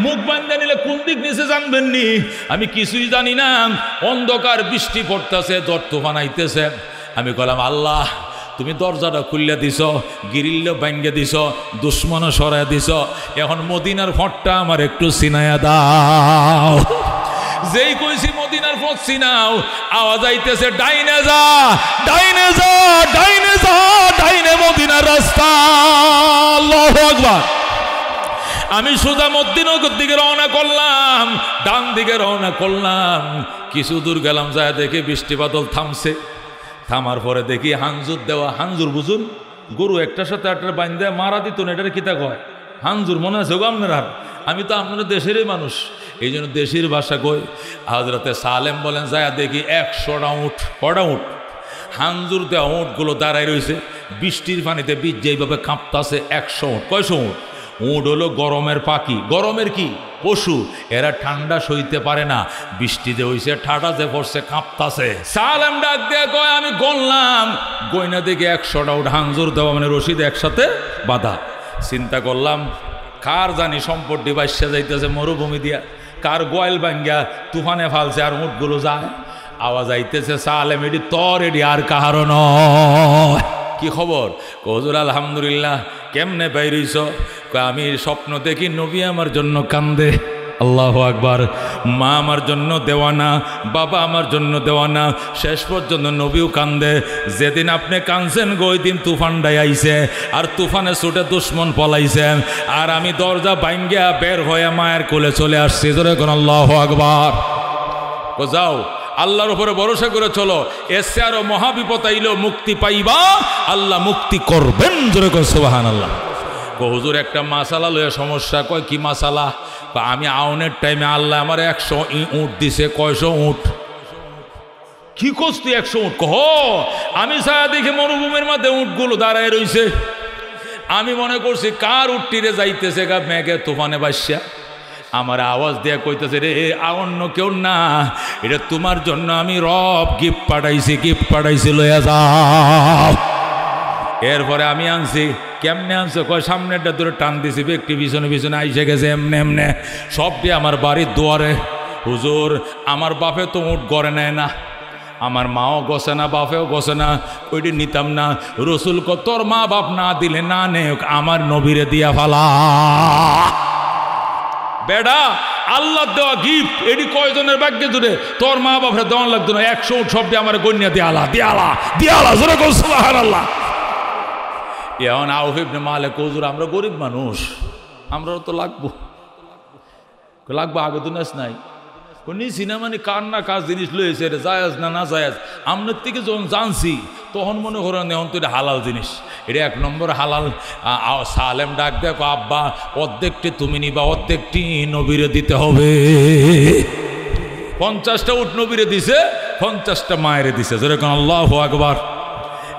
মুখ বান্ধে নিলে কোন দিক নিচে জানবেন নি, আমি কিছুই জানি না। অন্ধকার, বৃষ্টি পড়তেছে, জ্বর তুফান আইতেছে। আমি কলাম আল্লাহ তুমি দরজাটা খুললে দিছ, গিরিল্য ভাঙ্গে দিছ, দুশ্মনও সরাই দিছ, এখন মদিনার ফটটা আমার একটু চিনায়া দাও। যেই কইছি মদিনার পথ চিনাও, আওয়াজ আইতেছে ডাইনে যা, ডাইনে যা, ডাইনে যা, ডাইনে মদিনার রাস্তা। আল্লাহু আকবার। আমি সোজা মদিনার দিকে রওনা করলাম, ডান দিকে রওনা করলাম। কিছু দূর গেলাম, যায় দেখে বৃষ্টি বাদল থামছে। থামার পরে দেখি হাঞ্জুর দেওয়া, হাঞ্জুর বুঝুন, গরু একটার সাথে একটা বান্ধে মারা দিত না, এটার কিতা কয়? হাঞ্জুর। মনে আছে গো আপনার? আমি তো আপনাদের দেশেরই মানুষ, এই জন্য দেশের ভাষা কই। হযরতে সালেম বলেন যায় দেখি 100টা উট। কটা উট? হাঞ্জুর দেওয়া উটগুলো দাঁড়ায় রয়েছে, বৃষ্টির পানিতে বীজ যেইভাবে কাঁপতাছে। 100 উট। কয়শো উট? উট হলো গরমের পাখি, গরমের কি পশু, এরা ঠান্ডা সইতে পারে না। বৃষ্টিতে হইছে, ঠাডা যে পড়ছে, কাঁপতাছে। সালেম ডাক দিয়ে কয় আমি গণলাম, গয়না দেখে 100টা উট হাঞ্জুর দেওয়া, মানে রশিদ একসাথে বাঁধা। চিন্তা করলাম কার জানি সম্পত্তি বাইসা যাইতেছে মরুভূমি দিয়া, কার গোয়াল ভাঙ্গা তুফানে ফালছে, আর উটগুলো যায়। আওয়াজ আইতেছে সালেম এডি তোর, এডি আর কাহারও নয়। কি খবর? হুজুর আলহামদুলিল্লাহ। কেমনে বাইরইছ? আমি স্বপ্ন দেখি নবী আমার জন্য কান্দে। আল্লাহু আকবার। মা আমার জন্য দেওয়ানা, বাবা আমার জন্য দেওয়ানা, শেষ পর্যন্ত নবীও কান্দে। যেদিন আপনি কাঁদছেন গো, ওই দিন তুফানটাই আইছে, আর তুফানে ছুটে দুশ্মন পলাইছে, আর আমি দরজা ভাঙ্গিয়া বের হয়ে মায়ের কোলে চলে আসছি। জোরে কোন আল্লাহু আকবার। ও যাও, আল্লাহর উপরে ভরসা করে চলো, এসে আরো মহাবিপদ আইলেও মুক্তি পাইবা, আল্লাহ মুক্তি করবেন। জোরে কর সুবহানাল্লাহ। হুজুর একটা মাসালা লইয়া সমস্যা। কয় কি মাসালা? আমি আউনের টাইমে আল্লাহ আমার 100 উট দিছে। কয়শো উট? কি করছ তুই 100 উট? কহ আমি ছায়া দেখে মরুভূমির মধ্যে উটগুলো দাঁড়ায় রইছে। আমি মনে করছি কার উটটিরে যাইতেছে গা মেঘে তুফানে বাসা। আমার আওয়াজ দিয়ে কইতেছে রে অন্য কেউ না, এটা তোমার জন্য আমি রব গিফট পাঠাইছি, লইয়া যাও। এরপরে আমি আনছি। কেমনে আনছে? কয় সামনেটা ধরে টান দিছি, ব্যক্তি পিছনে পিছনে আইসে গেছে এমনে এমনে। সবটি আমার বাড়ির দুয়ারে। হুজুর আমার বাপে তো উঠ গড়ে নেয় না, আমার মাও গছে না, বাপেও গছে না, ওইটি নিতাম না। রসুল ক তোর মা বাপ না দিলে না নে, আমার নবীরে দিয়া ফালা। বেডা আল্লাহ দেওয়া গিফট, এটি কয়জনের ভাগ্যে জুড়ে? তোর মা বাপরে দেওয়ান লাগতো না। 100 উট সবটি আমার গণ্যা দিয়ালা দিয়ালা দিয়ালা। জোরে কর সুবহানাল্লাহ। এখন আউফ ইবনে মালিক হুজুর আমরা গরিব মানুষ, আমরাও তো লাগবো। লাগবে আগে তো নেস নাই নিছি না মানে কার না কাজ জিনিস লয়েছে এটা জায়াজ না না জায়াজ আপনার থেকে যখন জানছি তখন মনে করেন এখন তো এটা হালাল জিনিস এটা 1 নম্বর হালাল। সালেম ডাক দেখো আব্বা অর্ধেকটি তুমি নিবা অর্ধেকটি নবীরে দিতে হবে। 50টা উট নবীরে দিছে 50টা মায়েরে দিছে যেরকম আল্লাহু আকবার।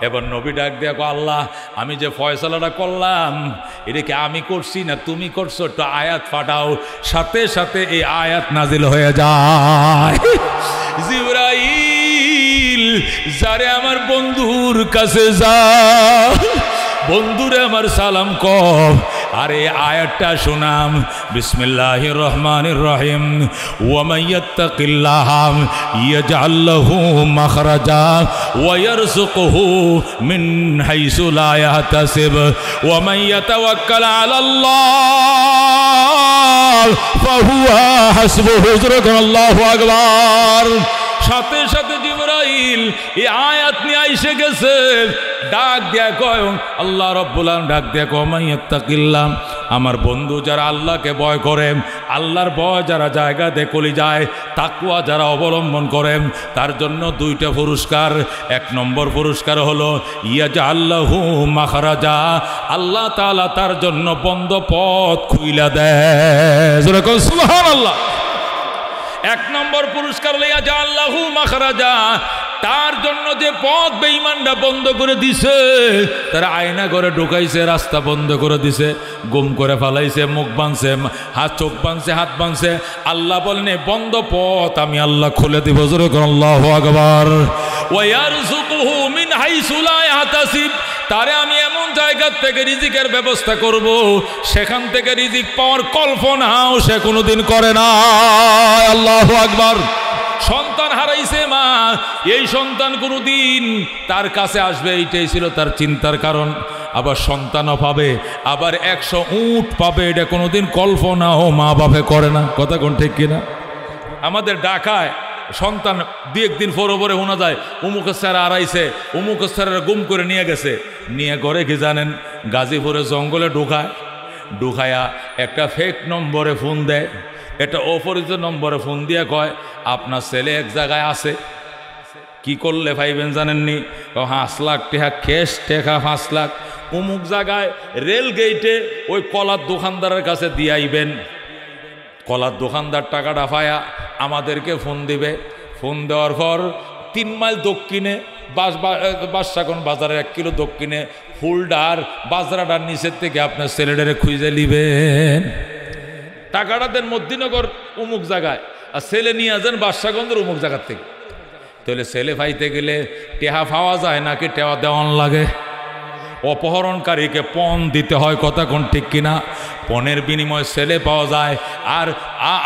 এবার নবী ডাক দেখো আল্লাহ আমি যে ফয়সালাটা করলাম এটা কি আমি করছি না তুমি করছো একটু আয়াত ফাটাও। সাথে সাথে এই আয়াত নাজিল হয়ে যায় জিবরাইল যারে আমার বন্ধুর কাছে যা বন্ধুরে আমার সালাম কর আর এই আয়াতটা শোনাম বিসমিল্লাহির রহমানির রহিম ওয়া মান ইয়াত্তাকিল্লাহা ইয়াজআল লাহু মাখরাজা ওয়া ইয়ারযুকহু মিন হাইসু লা ইয়াহতাসিব ওয়া মান ইয়াতাওয়াক্কাল আলাল্লাহ ফাহুয়া হাসবুহু আল্লাহু আকবার। সাথে সাথে জিবরাইল এই আয়াত নিয়ে আইসে গেছে ডাক দিয়া কয় আল্লাহ রাব্বুল আলামিন ডাক দিয়া কয় মাইয়াত্তাকিল্লাহ আমার বন্ধু যারা আল্লাহকে ভয় করে আল্লাহর ভয় যারা জায়গাতে কলি যায় তাকওয়া যারা অবলম্বন করেন তার জন্য 2টা পুরস্কার। 1 নম্বর পুরস্কার হলো ইয়াজআল্লাহু মাখরাজা আল্লাহ তাআলা তার জন্য বন্ধ পথ খুইলা দেয় জোরে কও সুবহানাল্লাহ। 1 নম্বর পুরস্কার লইয়া যা আল্লাহু মাখরাজা তার জন্য যে পথ বেঈমানরা বন্ধ করে দিছে তারা আয়না করে ঢুকাইছে রাস্তা বন্ধ করে দিছে গুম করে ফেলাইছে মুখ বাঁধছে হাত চোখ বাঁধছে হাত বাঁধছে আল্লাহ বলেন বন্ধ পথ আমি আল্লাহ খুলে দিব জোরে আল্লাহু আকবার। ওয়া ইয়ারযুকুহু মিন হাইসু লা ইয়াহতাসিব তারে আমি এমন জায়গা থেকে রিজিকের ব্যবস্থা করব সেখান থেকে রিজিক পাওয়ার কল্পনাও সে কোনোদিন করে না। আল্লাহু আকবার। সন্তান হারাইছে মা এই সন্তান কোনোদিন তার কাছে আসবে এইটাই ছিল তার চিন্তার কারণ। আবার সন্তানও পাবে আবার 100 উট পাবে এটা কোনোদিন কল্পনাও মা বাপে করে না। কথা কোন ঠিক কিনা? আমাদের ঢাকায় সন্তান 2-1 দিন পরে শোনা যায় উমুকের স্যারা হারাইছে উমুকের স্যারেরা গুম করে নিয়ে গেছে নিয়ে করে কি জানেন গাজীপুরে জঙ্গলে ঢুকায়া একটা ফেক নম্বরে ফোন দেয় এটা অপরিচিত নম্বরে ফোন দিয়ে কয় আপনার ছেলে এক জায়গায় আছে কি করলে পাইবেন জানেননি 5 লাখ টাকা ক্যাশ টাকা 5 লাখ অমুক জায়গায় রেল গেটে ওই কলার দোকানদারের কাছে দিয়ে আইবেন। কলার দোকানদার টাকাটা পায়া আমাদেরকে ফোন দিবে। ফোন দেওয়ার পর 3 মাইল দক্ষিণে বাদশাহগঞ্জ বাজারের 1 কিলো দক্ষিণে ফুলডার বাজরাটার নিচের থেকে আপনার ছেলেটারে খুঁজে নিবেন। টাকাটা দেন মধ্যনগর অমুক জায়গায় আর ছেলে নিয়ে আসেন বাদশাহগঞ্জের অমুক জায়গার থেকে। তাহলে ছেলে পাইতে গেলে টেহা পাওয়া যায় নাকি টেহা দেওয়ান লাগে? অপহরণকারীকে পণ দিতে হয়। কথা কোন ঠিক কিনা? পণের বিনিময়ে ছেলে পাওয়া যায়। আর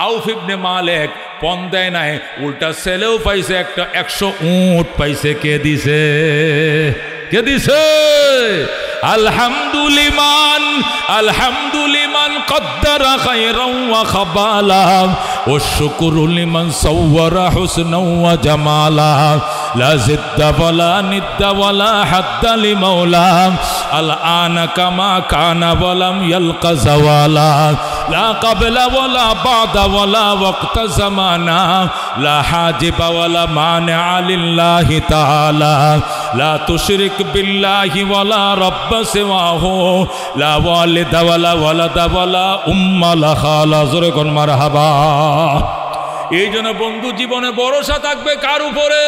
আউফ ইবনে মালিক পণ দেয় নাই উল্টা ছেলেও পাইছে একটা 100 উট পাইছে। কে দিছে? কে দিছে? আলহামদুলিমান কদ্দারা খায়রান ওয়া খাবালা ওয়া শুকরু লিমান সাওয়ারা হুসনান ওয়া জামালা লা জিদ্দা ওয়ালা নিদ্দা ওয়ালা হাদ্দা লিমাওলা আল আনা কামা কানা ওয়ালাম ইয়ালকা জাওয়ালা লা ক্বাবলা ওয়ালা বাদা ওয়ালা ওয়াক্তা জামানা লা হাজিবা ওয়ালা মানিআ লিল্লাহি তাআলা লা তুশরিক বিল্লাহি ওয়ালা রাব্ব সিওয়াহু লা ওয়ালিদা ওয়ালা ওয়ালাদা ওয়ালা উম্মা লা খালা জোরে কোন মারহাবা। এই জন্য বন্ধু জীবনে ভরসা থাকবে কার উপরে?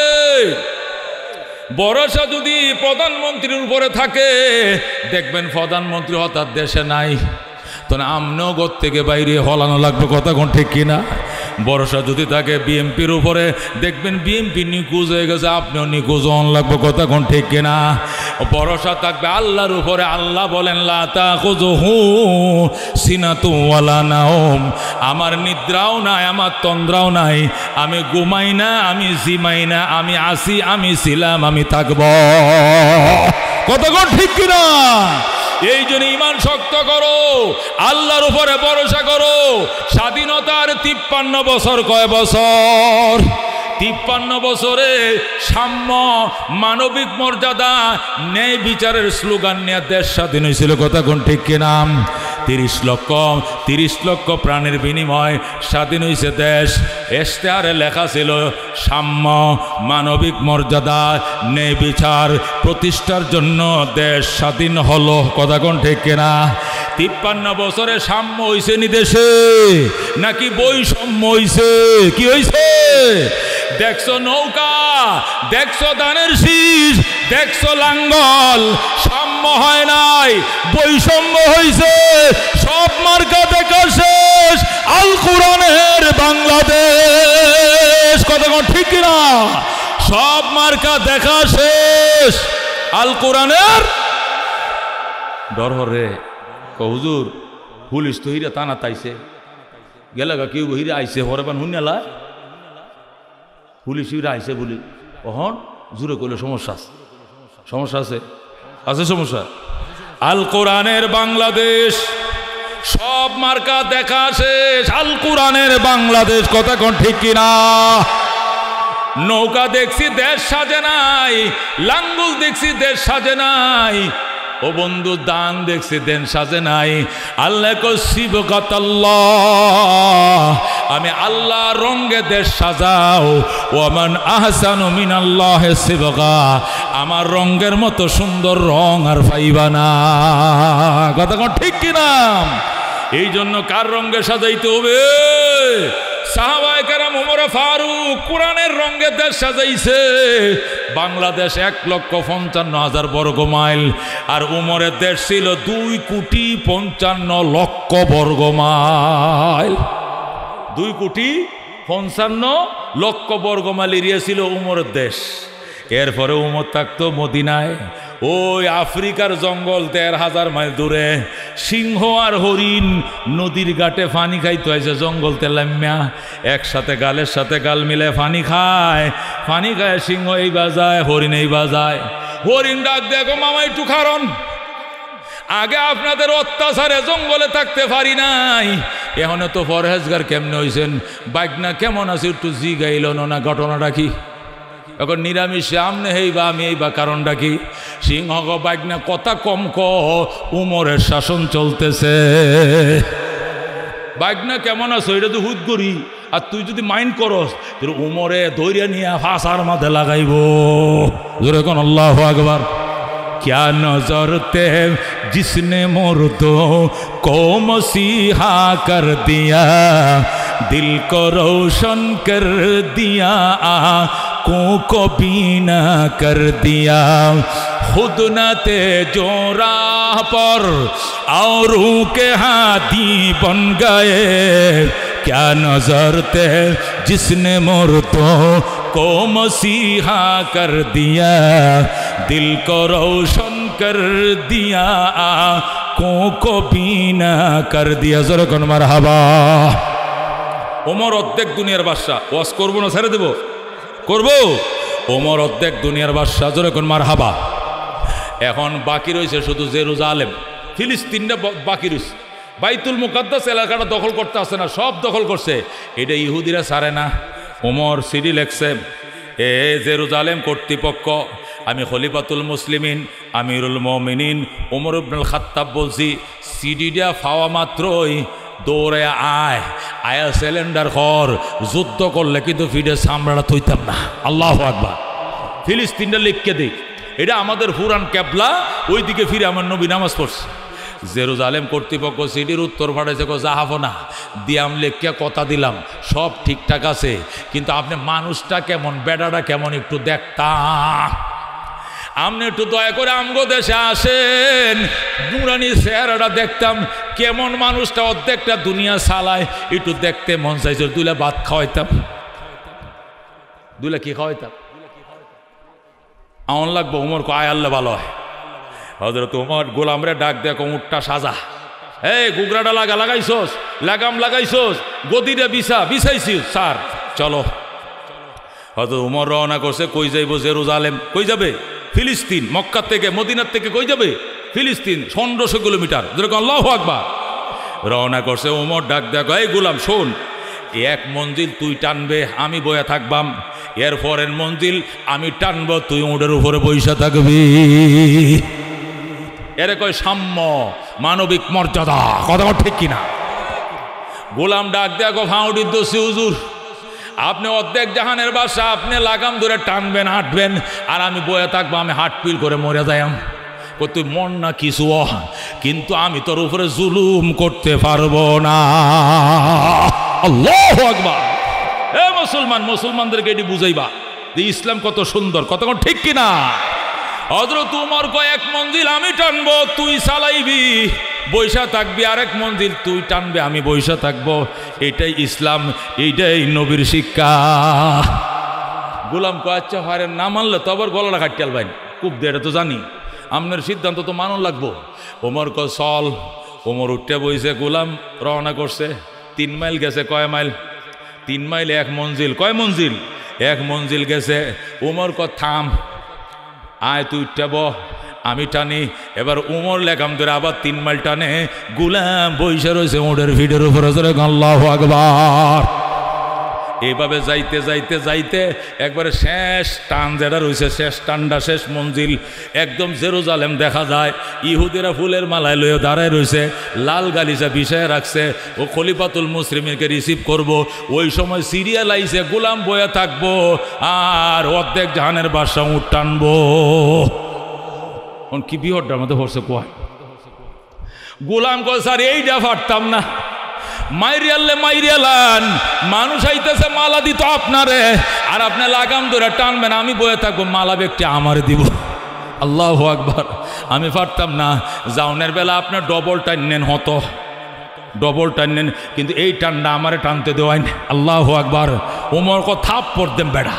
ভরসা যদি প্রধানমন্ত্রীর উপরে থাকে দেখবেন প্রধানমন্ত্রী হঠাৎ দেশে নাই তাহলে আমনেও ঘর থেকে বাইরে হলানো লাগবে। কথা কোন ঠিক কিনা? ভরসা যদি থাকে বিএমপির উপরে দেখবেন বিএমপি নিখোঁজ হয়ে গেছে আপনিও নিখোঁজ হন লাগবে। কথা কোন ঠিক কিনা? ভরসা থাকবে আল্লাহর উপরে। আল্লাহ বলেন লা তাখুযুহু সিনাতু ওয়ালা নাওম আমার নিদ্রাও নাই আমার তন্দ্রাও নাই আমি ঘুমাই না আমি জিমাই না আমি আসি আমি ছিলাম আমি থাকব। কথা কোন ঠিক কিনা? এই জন্য ঈমান শক্ত করো আল্লাহর উপরে ভরসা করো। স্বাধীনতার 53 বছর কয় বছর? 53 বছরে সাম্য মানবিক মর্যাদা ন্যায় বিচারের স্লোগান নিয়ে দেশ স্বাধীন হয়েছিল। কথা কোন ঠিক কিনা? 30 লক্ষ প্রাণের বিনিময় স্বাধীন হয়েছে দেশ। ইশতেহারে লেখা ছিল সাম্য, মানবিক মর্যাদা, ন্যায় বিচার প্রতিষ্ঠার জন্য দেশ স্বাধীন হলো। কথা কোন ঠিক কিনা? 53 বছরে সাম্য হয়েছে নি দেশে নাকি বৈষম্য হয়েছে? কি হয়েছে? দেখছো নৌকা, দেখছো ধানের শীষ, দেখছো লাঙ্গল, সাম্য হয় নাই, বৈষম্য হয়েছে। সব মার্কা দেখা শেষ, আল কোরআনের বাংলাদেশ। কথা ঠিক কিনা? সব মার্কা দেখা শেষ, আল কোরআনের। ডর হরে হুজুর পুলিশ তো হিরা টানা তাইছে গেলাগা, কেউ হিরে আইসে হরে পান হুন্যালা পুলিশ হিরা আইসে বলি অহন জুড়ে করলে সমস্যা আছে, সমস্যা আছে, আছে সমস্যা। আল কোরআনের বাংলাদেশ, সব মার্কা দেখা শেষ, আল কোরআনের বাংলাদেশ। কথা কোন ঠিক কিনা? নৌকা দেখছি দেশ সাজে নাই, লাঙ্গুল দেখছি দেশ সাজে নাই, ও বন্ধু দান দেখছি দেন সাজে নাই। আল্লাহ কসিবকাতাল্লাহ, আমি আল্লাহ রঙে দেশ সাজাও। ওয়ামান আহসানু মিনাল্লাহি সিবগা, আমার রঙের মতো সুন্দর রং আর পাইবা না। কথা কোন ঠিক কিনা? এই জন্য কার রঙে সাজাইতে হবে? সাহাবায়ে কেরাম ওমর ফারুক কোরআনের রঙে দেশ সাজাইছে। বাংলাদেশ 1,55,000 বর্গ মাইল, আর উমরের দেশ ছিল 2,55,00,000 বর্গ মাইল। 2,55,00,000 বর্গ মাইল এরিয়া ছিল উমরের দেশ। এরপরে উমর থাকতো মদিনায়, ওই আফ্রিকার জঙ্গল 13,000 মাইল দূরে। সিংহ আর হরিণ নদীর ঘাটে পানি খাইতে হয়েছে জঙ্গল তেলাম্যা, একসাথে গালের সাথে গাল মিলে পানি খায়। পানি খায় সিংহ এই বাজায়, হরিণ এই বাজায়। হরিণ ডাক দেখো মামা একটু খারণ, আগে আপনাদের অত্যাচারে জঙ্গলে থাকতে পারি নাই, এখন তো ফরহেজগার কেমনে হয়েছেন, বাইকনা কেমন আছে একটু জি গাইল না, ঘটনাটা কি? এখন নিরামিষে আমনে হেইবা আমি এইবা, কারণটা কি? সিংহ বাইকনা কথা কম ক, উমরের শাসন চলতেছে। বাইকনা কেমন আছো এটা তো হুদ করি, আর তুই যদি মাইন্ড করস তোর উমরে দৈর্য নিয়ে ফাঁসার মাঝে লাগাইব। জোরে কোন আল্লাহু আকবার। क्या नजर ते जिसने मुर्दों को मसीहा कर दिया, दिल को रोशन कर दिया, आँखों को बीना कर दिया, खुद न ते जो राह पर औरों के हाथी बन गए। क्या नजर ते जिसने मुर्दों को मसीहा कर दिया, दिल को रोशन कर दिया, आँखों को बीना कर दिया। जरा कौन मरहबा। ওমর অর্ধেক দুনিয়ার বাদশা, ওয়াজ করবো না ছেড়ে দেবো? করবো। ওমর অর্ধেক দুনিয়ার বাদশা, জোরে কোন মারহাবা। এখন বাকি রয়েছে শুধু জেরুজালেম, ফিলিস্তিনটা বাকি রয়েছে। বাইতুল মুকাদ্দাস এলাকাটা দখল করতে আসে না, সব দখল করছে। এটা ইহুদিরা ছাড়ে না। ওমর সিডি লেখছে, এ জেরুজালেম কর্তৃপক্ষ, আমি খলিফাতুল মুসলিমিন আমিরুল মুমিনিন ওমর ইবনুল খাত্তাব বলছি, সিডিটা পাওয়া মাত্রই দৌড়ে আয়, আয়া সিলিন্ডার কর, যুদ্ধ করলে কিন্তু ফিডে সামরাটা থইতাম না। আল্লাহু আকবার। ফিলিস্তিনটা লিখকে দিক, এটা আমাদের পুরান ক্যাবলা, ওইদিকে ফিরে আমার নবী নামাজ পড়ছে। জেরুজালেম কর্তৃপক্ষ সিডির উত্তর পাঠাইছে, যাহাবো না দিয়াম লেখিয়া কথা দিলাম, সব ঠিকঠাক আছে, কিন্তু আপনি মানুষটা কেমন, বেড়াটা কেমন একটু দেখতাম। আপনি একটু দয়া করে আমগো দেশে আসেন, নুরানি চেহারাটা দেখতাম, কেমন মানুষটা অর্ধেকটা দুনিয়া চালায়, একটু দেখতে মন চাইছে। দুইলা ভাত খাওয়াইতাম, দুইলা কি খাওয়াইতাম, আমন লাগবো। উমর আয় আল্লাহ ভালো হয়। হযরত ওমর গোলামরে ডাক দেখো, উঠটা সাজা, এই গুগরাটা লাগাইছোস, লাগাম লাগাইছোস, গদিরে বিছাইছিস, স্যার চলো। হযরত ওমর রওনা করছে, কই যাইব? জেরুজালেম। কই যাবে? ফিলিস্তিন। মক্কা থেকে মদিনার থেকে কই যাবে? ফিলিস্তিন, 1500 কিলোমিটার। যেরকম আল্লাহু আকবার। রওনা করছে। ওমর ডাক দেখো, এই গোলাম শোন, এক মঞ্জিল তুই টানবে, আমি বয়া থাকবাম, এর পরের মঞ্জিল আমি টানবো, তুই উটের উপরে বইসা থাকবি। এর কয় সাম্য, মানবিক মর্যাদা। কথা ঠিক কিনা? গোলাম ডাক দেয়া গো ফাউডির দোষী হুজুর, আপনি অর্ধেক জাহানের বাসা, আপনি লাগাম ধরে টানবেন হাঁটবেন, আর আমি বয়ে থাকবো, আমি হাটপিল করে মরে যাইম। তুই মন না কিছু, কিন্তু আমি তোর উপরে জুলুম করতে পারবো না। আল্লাহু আকবার। এ মুসলমান, মুসলমানদেরকে এটি বুঝাইবা যে ইসলাম কত সুন্দর। কতক্ষণ ঠিক কিনা? হযরত উমর কয় এক মঞ্জিল আমি টানবো, তুই চালাইবি, বৈশা থাকবি, আরেক মঞ্জিল তুই টানবে, আমি বৈশা থাকবো। এটাই ইসলাম, এইটাই নবীর শিক্ষা। গোলাম কয় আচ্ছা হারেন, না মানলে তো আবার গলাটা কাটিয়াল ভাই, খুব দেড়ে তো জানি, আপনার সিদ্ধান্ত তো মানন লাগবো। ওমর কয় চল। ওমর উঠতে বইছে, গোলাম রওনা করছে। 3 মাইল গেছে। কয় মাইল? 3 মাইল 1 মঞ্জিল। কয় মঞ্জিল? 1 মঞ্জিল গেছে। ওমর কয় থাম, আয় তুই উঠতে বহ, আমি টানি। এবার উমর লেখাম ধরে আবার 3 মাইল টানে। গোলাম বইসা রয়েছে ওদের ভিড়ের উপরে। আল্লাহু আকবার। এইভাবে যাইতে যাইতে যাইতে একবারে শেষ টান যেটা রয়েছে, শেষ টানটা, শেষ মঞ্জিল, একদম জেরুজালেম দেখা যায়। ইহুদিরা ফুলের মালায় লয়ে দাঁড়ায় রয়েছে, লাল গালিচা বিছায় রাখছে। ও খলিফাতুল মুসলিমিনকে রিসিভ করব। ওই সময় সিরিয়াল আইছে, গোলাম বয়ে থাকবো আর অর্ধেক জাহানের বাদশা উঠ টানবো। কি বিহরটার মধ্যে পড়ছে কয়। গোলাম কয় স্যার এইটা পারতাম না, মাইরিয়ালে মাইরিয়ালান, মানুষ আইতেছে মালা দিত আপনারে, আর আপনি লাগাম ধরে টানবেন, আমি বয়ে থাকবো, মালা ব্যক্তি আমারে দিব। আল্লাহু আকবার। আমি পারতাম না। জাউনের বেলা আপনার ডবল টান নেন, হতো ডবল টান নেন, কিন্তু এই টানটা আমারে টানতে দেওয়াই না। আল্লাহু আকবার। ওমর কো থাপ পড়তেন বেড়া।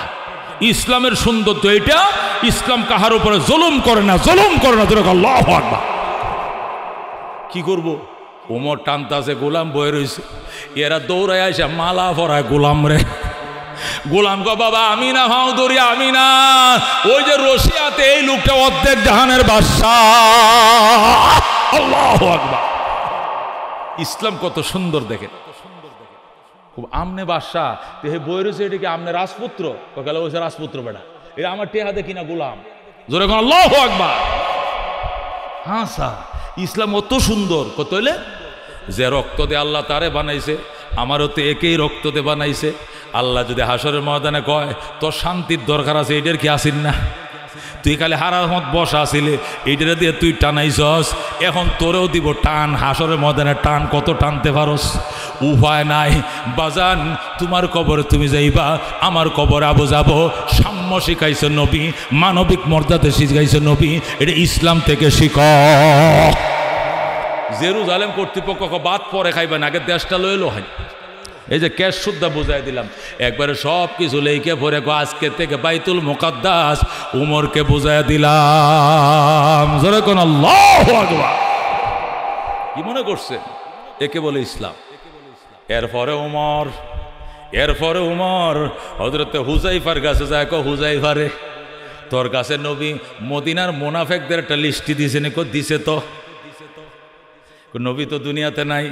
ইসলামের সৌন্দর্য এটা, ইসলাম কাহার উপরে জুলুম করে না, জুলুম করে না। আল্লাহু আকবার। কি করবো? ওমর টানতাছে, গোলাম বয়ে রয়েছে। এরা দৌড়ায় আসে, মালা ভরায় গোলাম রে। গোলাম গো বাবা আমি না, হাও দৌড়িয়া আমি না, ওই যে রশিয়াতে এই লোকটা অর্ধেক জাহানের বাদশাহ। আল্লাহু আকবার। ইসলাম কত সুন্দর দেখেন। খুব আমনে বাদশাহ হে বয়ে রয়েছে, এটা কি আমনে রাজপুত্র? গেল ওই রাজপুত্র বেটা, এটা আমার টেহাতে কিনা গোলাম। জোরে কোন আল্লাহু আকবার। হ্যাঁ স্যার, ইসলাম অত সুন্দর। কত হইলে যে রক্ত দিয়ে আল্লাহ তারে বানাইছে, আমারও তো একেই রক্ত দিয়ে বানাইছে। আল্লাহ যদি হাসরের ময়দানে কয় তোর শান্তির দরকার আছে, এইটার কি আসিন না? তুই খালি হারার মত বসা আসিলে, এইটারে দিয়ে তুই টানাইছস, এখন তোরেও দিব টান। হাসরের ময়দানে টান, কত টানতে পারস? উপায় নাই বাজান। তোমার কবরে তুমি যাইবা, আমার কবরে আবু যাব। সাম্য শিখাইছে নবী, মানবিক মর্যাদা শিখাইছে নবী, এটা ইসলাম থেকে শিখ। জেরুজালেম কর্তৃপক্ষ বাদ পরে খাইবেন, আগে দেশটা লইলো হয়। এই যে ক্যাশ সুদ্ধা বুঝাই দিলাম, একবারে সব কিছু লেখে পরে আজকে থেকে বাইতুল মুকাদ্দাস উমরকে বুঝাই দিলাম। জোরে কোন আল্লাহু আকবার। কি মনে করছে? একে বলে ইসলাম। এরপরে উমর হযরতে হুজাইফার কাছে যায়, হুজাইফারে তোর কাছে নবী মদিনার মুনাফিকদের একটা লিস্টি দিয়েছে নি? দিছে তো। নবী তো দুনিয়াতে নাই,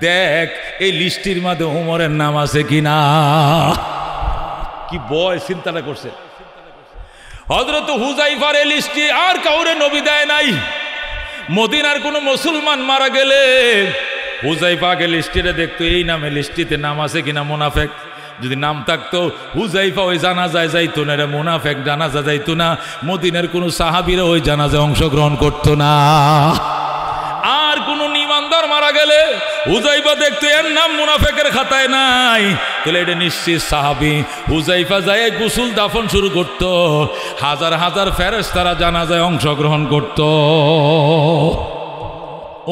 দেখ এই লিস্টির মধ্যে উমরের নাম আছে কিনা। কি বয় চিন্তাটা করছে। হযরত হুজাইফার এই লিস্টি আর কাউরে নবী দেয় নাই। মদিনার কোনো মুসলমান মারা গেলে হুজাইফাকে লিস্টিতে দেখতো, এই নামে লিস্টিতে নাম আছে কিনা মুনাফিক। যদি নাম থাকতো হুজাইফা ওই জানাজায় যাইতো না, রে মুনাফিক জানাজা যাইতো না। মদিনার কোনো সাহাবীরা ওই জানাজায় অংশগ্রহণ করতো না। আর কোন ইমানদার মারা গেলে হুজাইফা দেখতো এর নাম মুনাফিকের খাতায় নাই, তাহলে এটা নিশ্চিত সাহাবী। হুজাইফা যায় গোসল দাফন শুরু করতো, হাজার হাজার ফেরেশতারা জানাজায় অংশগ্রহণ করত।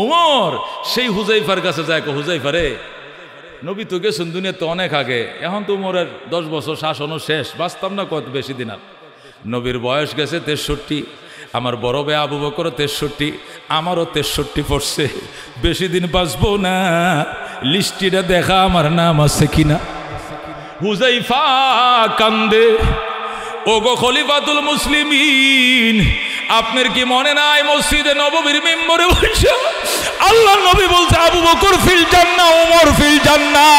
ওমর সেই হুজাইফার কাছে যায়, হুজাইফা রে নবী তো গেছেন দুনিয়া তো অনেক আগে, এখন তো উমরের 10 বছর শাসনও শেষ, বাঁচতাম না কত বেশি দিন। আর নবীর বয়স গেছে 63, আমার বড় ভাই আবু বকর 63, আমারও 63 পড়ছে, বেশি দিন বাঁচবো না। লিস্টিটা দেখা আমার নাম আছে কিনা। হুজাইফা কান্দে, ওগো খলিফাতুল মুসলিমিন, আপনার কি মনে নাই মসজিদে নববীর মিম্বরে বসে আল্লাহ নবী বলছে আবু বকর ফিল জান্নাহ, ওমর ফিল জান্নাহ।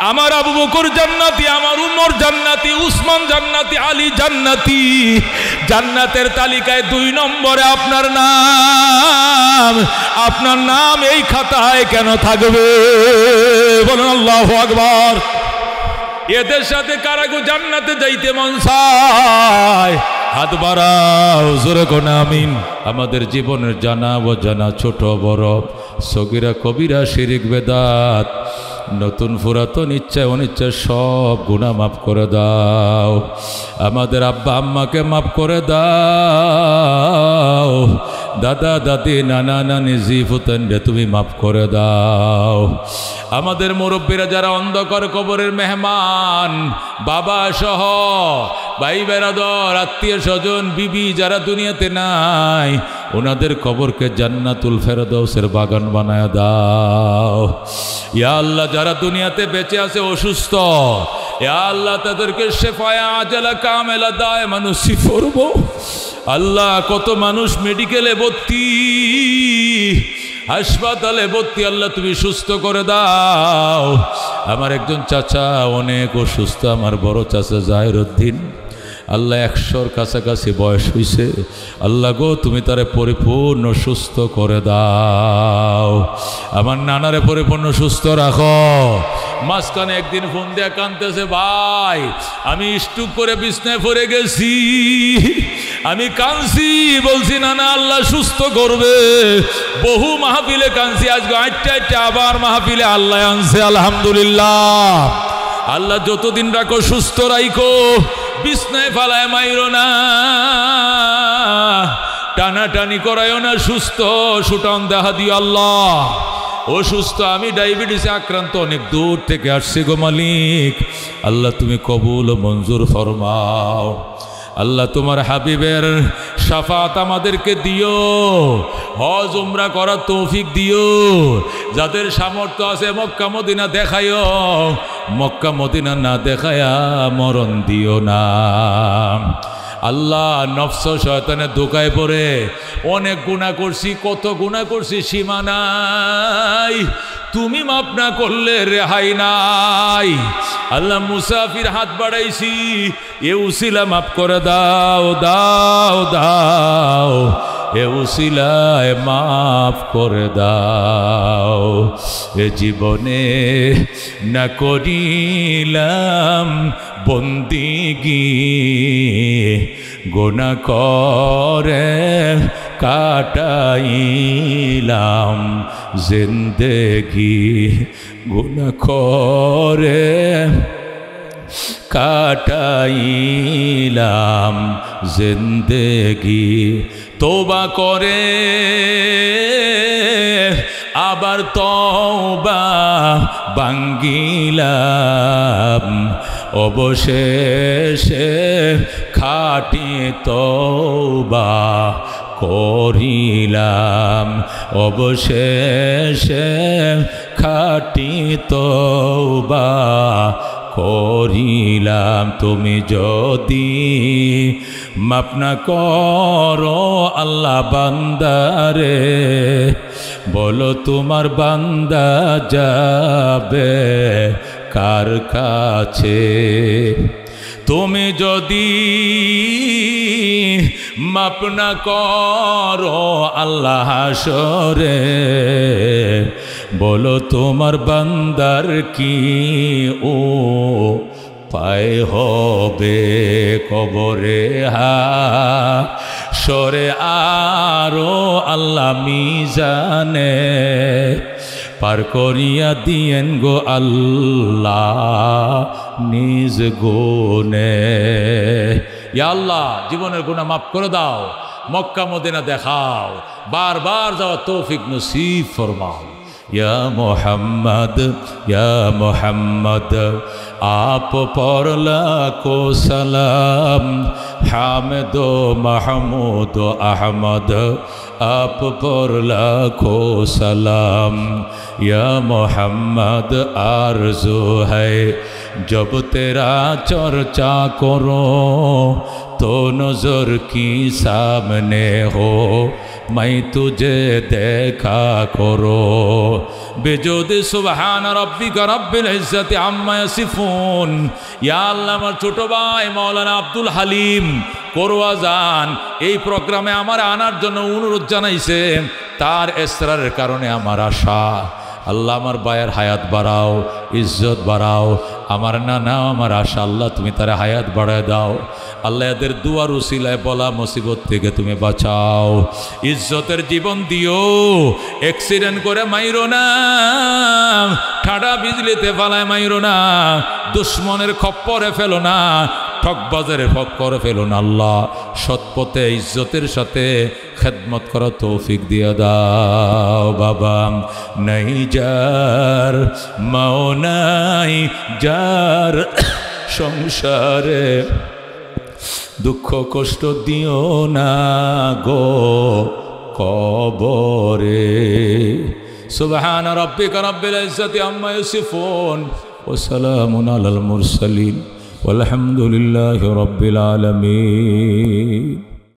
আমার আবু বকর জান্নাতি, আমার উমর জান্নাতি, উসমান জান্নাতি, আলী জান্নাতি। জান্নাতের তালিকায় 2 নম্বরে আপনার নাম। আপনার নাম এই খাতায় কেন থাকবে? বলুন আল্লাহু আকবার। এদের সাথে কারাগো জান্নাতে যাইতে মন চায়? হাত বাড়াও, জোরে কোন আমিন। আমাদের জীবনের জানা অজানা, ছোট বড়, সগীরা কবিরা, শিরিক বেদাত, নতুন পুরাতন, ইচ্ছা অনিচ্ছা সব গুনাহ মাফ করে দাও। আমাদের আব্বা আম্মাকে মাফ করে দাও। দাদা দাদি, নানা নানি, জি ফুতানরে তুমি মাফ করে দাও। আমাদের মুরব্বীরা যারা অন্ধকার কবরের মেহমান, বাবা সহ ভাই বেরাদর, আত্মীয় স্বজন, বিবি যারা দুনিয়াতে নাই, ওনাদের কবরকে জান্নাতুল ফেরদৌসের বাগান বানায় দাও। ইয়া আল্লাহ, যারা দুনিয়াতে বেঁচে আছে অসুস্থ, ইয়া আল্লাহ তাদেরকে শেফায়ে আজলা কামেলা দায়মা নসিব করবো। আল্লাহ, কত মানুষ মেডিকেলে ভর্তি, হাসপাতালে ভর্তি, আল্লাহ তুমি সুস্থ করে দাও। আমার একজন চাচা অনেক অসুস্থ, আমার বড় চাচা জাহিরউদ্দিন, আল্লাহ 100-র কাছাকাছি বয়স হয়েছে। আল্লাহ গো, তুমি তারে পরিপূর্ণ সুস্থ করে দাও। আমার নানারে পরিপূর্ণ সুস্থ রাখো। মাঝখানে একদিন ফোন দিয়ে কাঁদতেছে, ভাই আমি স্ট্রোক করে বিছনায় পড়ে গেছি। আমি কাঁদছি, বলছি না না আল্লাহ সুস্থ করবে। বহু মাহফিলে কাঁদছি, আজকে আটটা আবার মাহফিলে আল্লাহ আনছে, আলহামদুলিল্লাহ। আল্লাহ যতদিন রাখো সুস্থ রাখো, বিছনায় ফালায় মাইরো না, টানাটানি করায়ও না, সুস্থ সুটান দেখা দিও আল্লাহ। অসুস্থ আমি, ডায়াবেটিসে আক্রান্ত, অনেক দূর থেকে আসছি গো মালিক। আল্লাহ তুমি কবুল ও মঞ্জুর ফরমাও। আল্লাহ তোমার হাবিবের শাফাত আমাদেরকে দিও, হজ উমরা করার তৌফিক দিও। যাদের সামর্থ্য আছে মক্কা মদিনা দেখায়ও, মক্কা মদিনা না দেখায়া মরণ দিও না। আল্লাহ, নফস শয়তানের ধোকায় পড়ে অনেক গুনাহ করছি, কত গুনাহ করছি সীমা নাই, তুমি মাফ না করলে রেহাই নাই। আল্লাহ, মুসাফির হাত বাড়াইছি, এ উসিলা মাফ করে দাও, দাও দাও, এ উসিলায় মাফ করে দাও। এ জীবনে না করিলাম বন্দিগি, গুনাহ করে কাটাইলাম জিন্দেগি, গুনাহ করে কাটাইলাম জিন্দেগি। তওবা করে আবার তওবা ভাঙ্গিলাম, অবশেষে খাঁটি তওবা করিলাম, অবশেষে খাঁটি তওবা করিলাম। তুমি যদি মাফ না করো আল্লাহ বান্দারে, বলো তোমার বান্দা যাবে কার কাছে? তুমি যদি মাফ না করো আল্লাহ হাসরে, বলো তোমার বান্দার কি ও পায় হবে কবরে হাসরে? আরো আল্লাহ মিজানে পার করিয়া দিয়েন গো আল্লাহ নিজ গুণে। ইয়া আল্লাহ, জীবনের গুনাহ মাফ করে দাও, মক্কা মদিনা দেখাও, বারবার যাওয়া তৌফিক নসিব ফরমাও। ইয়া মোহাম্মদ, ইয়া মোহাম্মদ, आप पर लाखो सलाम, हामिद महमूद अहमद आप पर लाखो सलाम। या मोहम्मद आरज़ू है जब तेरा चर्चा करो, तो नजर की सामने हो मैं तुझे देखा करो बेजुद सुबहान रब्बिका रब्बिल इज्जति अम्मा यासिफून। या আল্লাহ আমার ছোট ভাই মাওলানা আব্দুল হালিম করওয়াজান এই প্রোগ্রামে আমার আনার জন্য অনুরোধ জানাইছে। তার ইসরারের কারণে আমার আশা আল্লাহ আমার ভাইয়ের হায়াত বাড়াও, ইজ্জত বাড়াও। আমার নানা আমার আশা আল্লাহ তুমি তার হায়াত বাড়ায় দাও। আল্লাহ এদের দুয়ার উসিলায় বলা মুসিবত থেকে তুমি বাঁচাও, ইজ্জতের জীবন দিও। অ্যাক্সিডেন্ট করে মাইরো না, ঠাডা বিজলিতে ফালায় মাইরো না, দুশ্মনের খপ্পরে ফেলো না, ঠকবাজারে ফক করে ফেলো না। আল্লাহ সৎপথে ইজ্জতের সাথে খেদমত করা তৌফিক দিয়ে দাও। বাবা নাই যার মাও নাই যার সংসারে দুঃখ কষ্ট দিও না গো কবরে। সুবহান রাব্বিকা রাব্বিল ইজ্জাতি আম্মা ইয়াসিফুন ওয়া সালামুন আলাল মুরসালিন ওয়ালহামদুলিল্লাহি রাব্বিল আলামিন।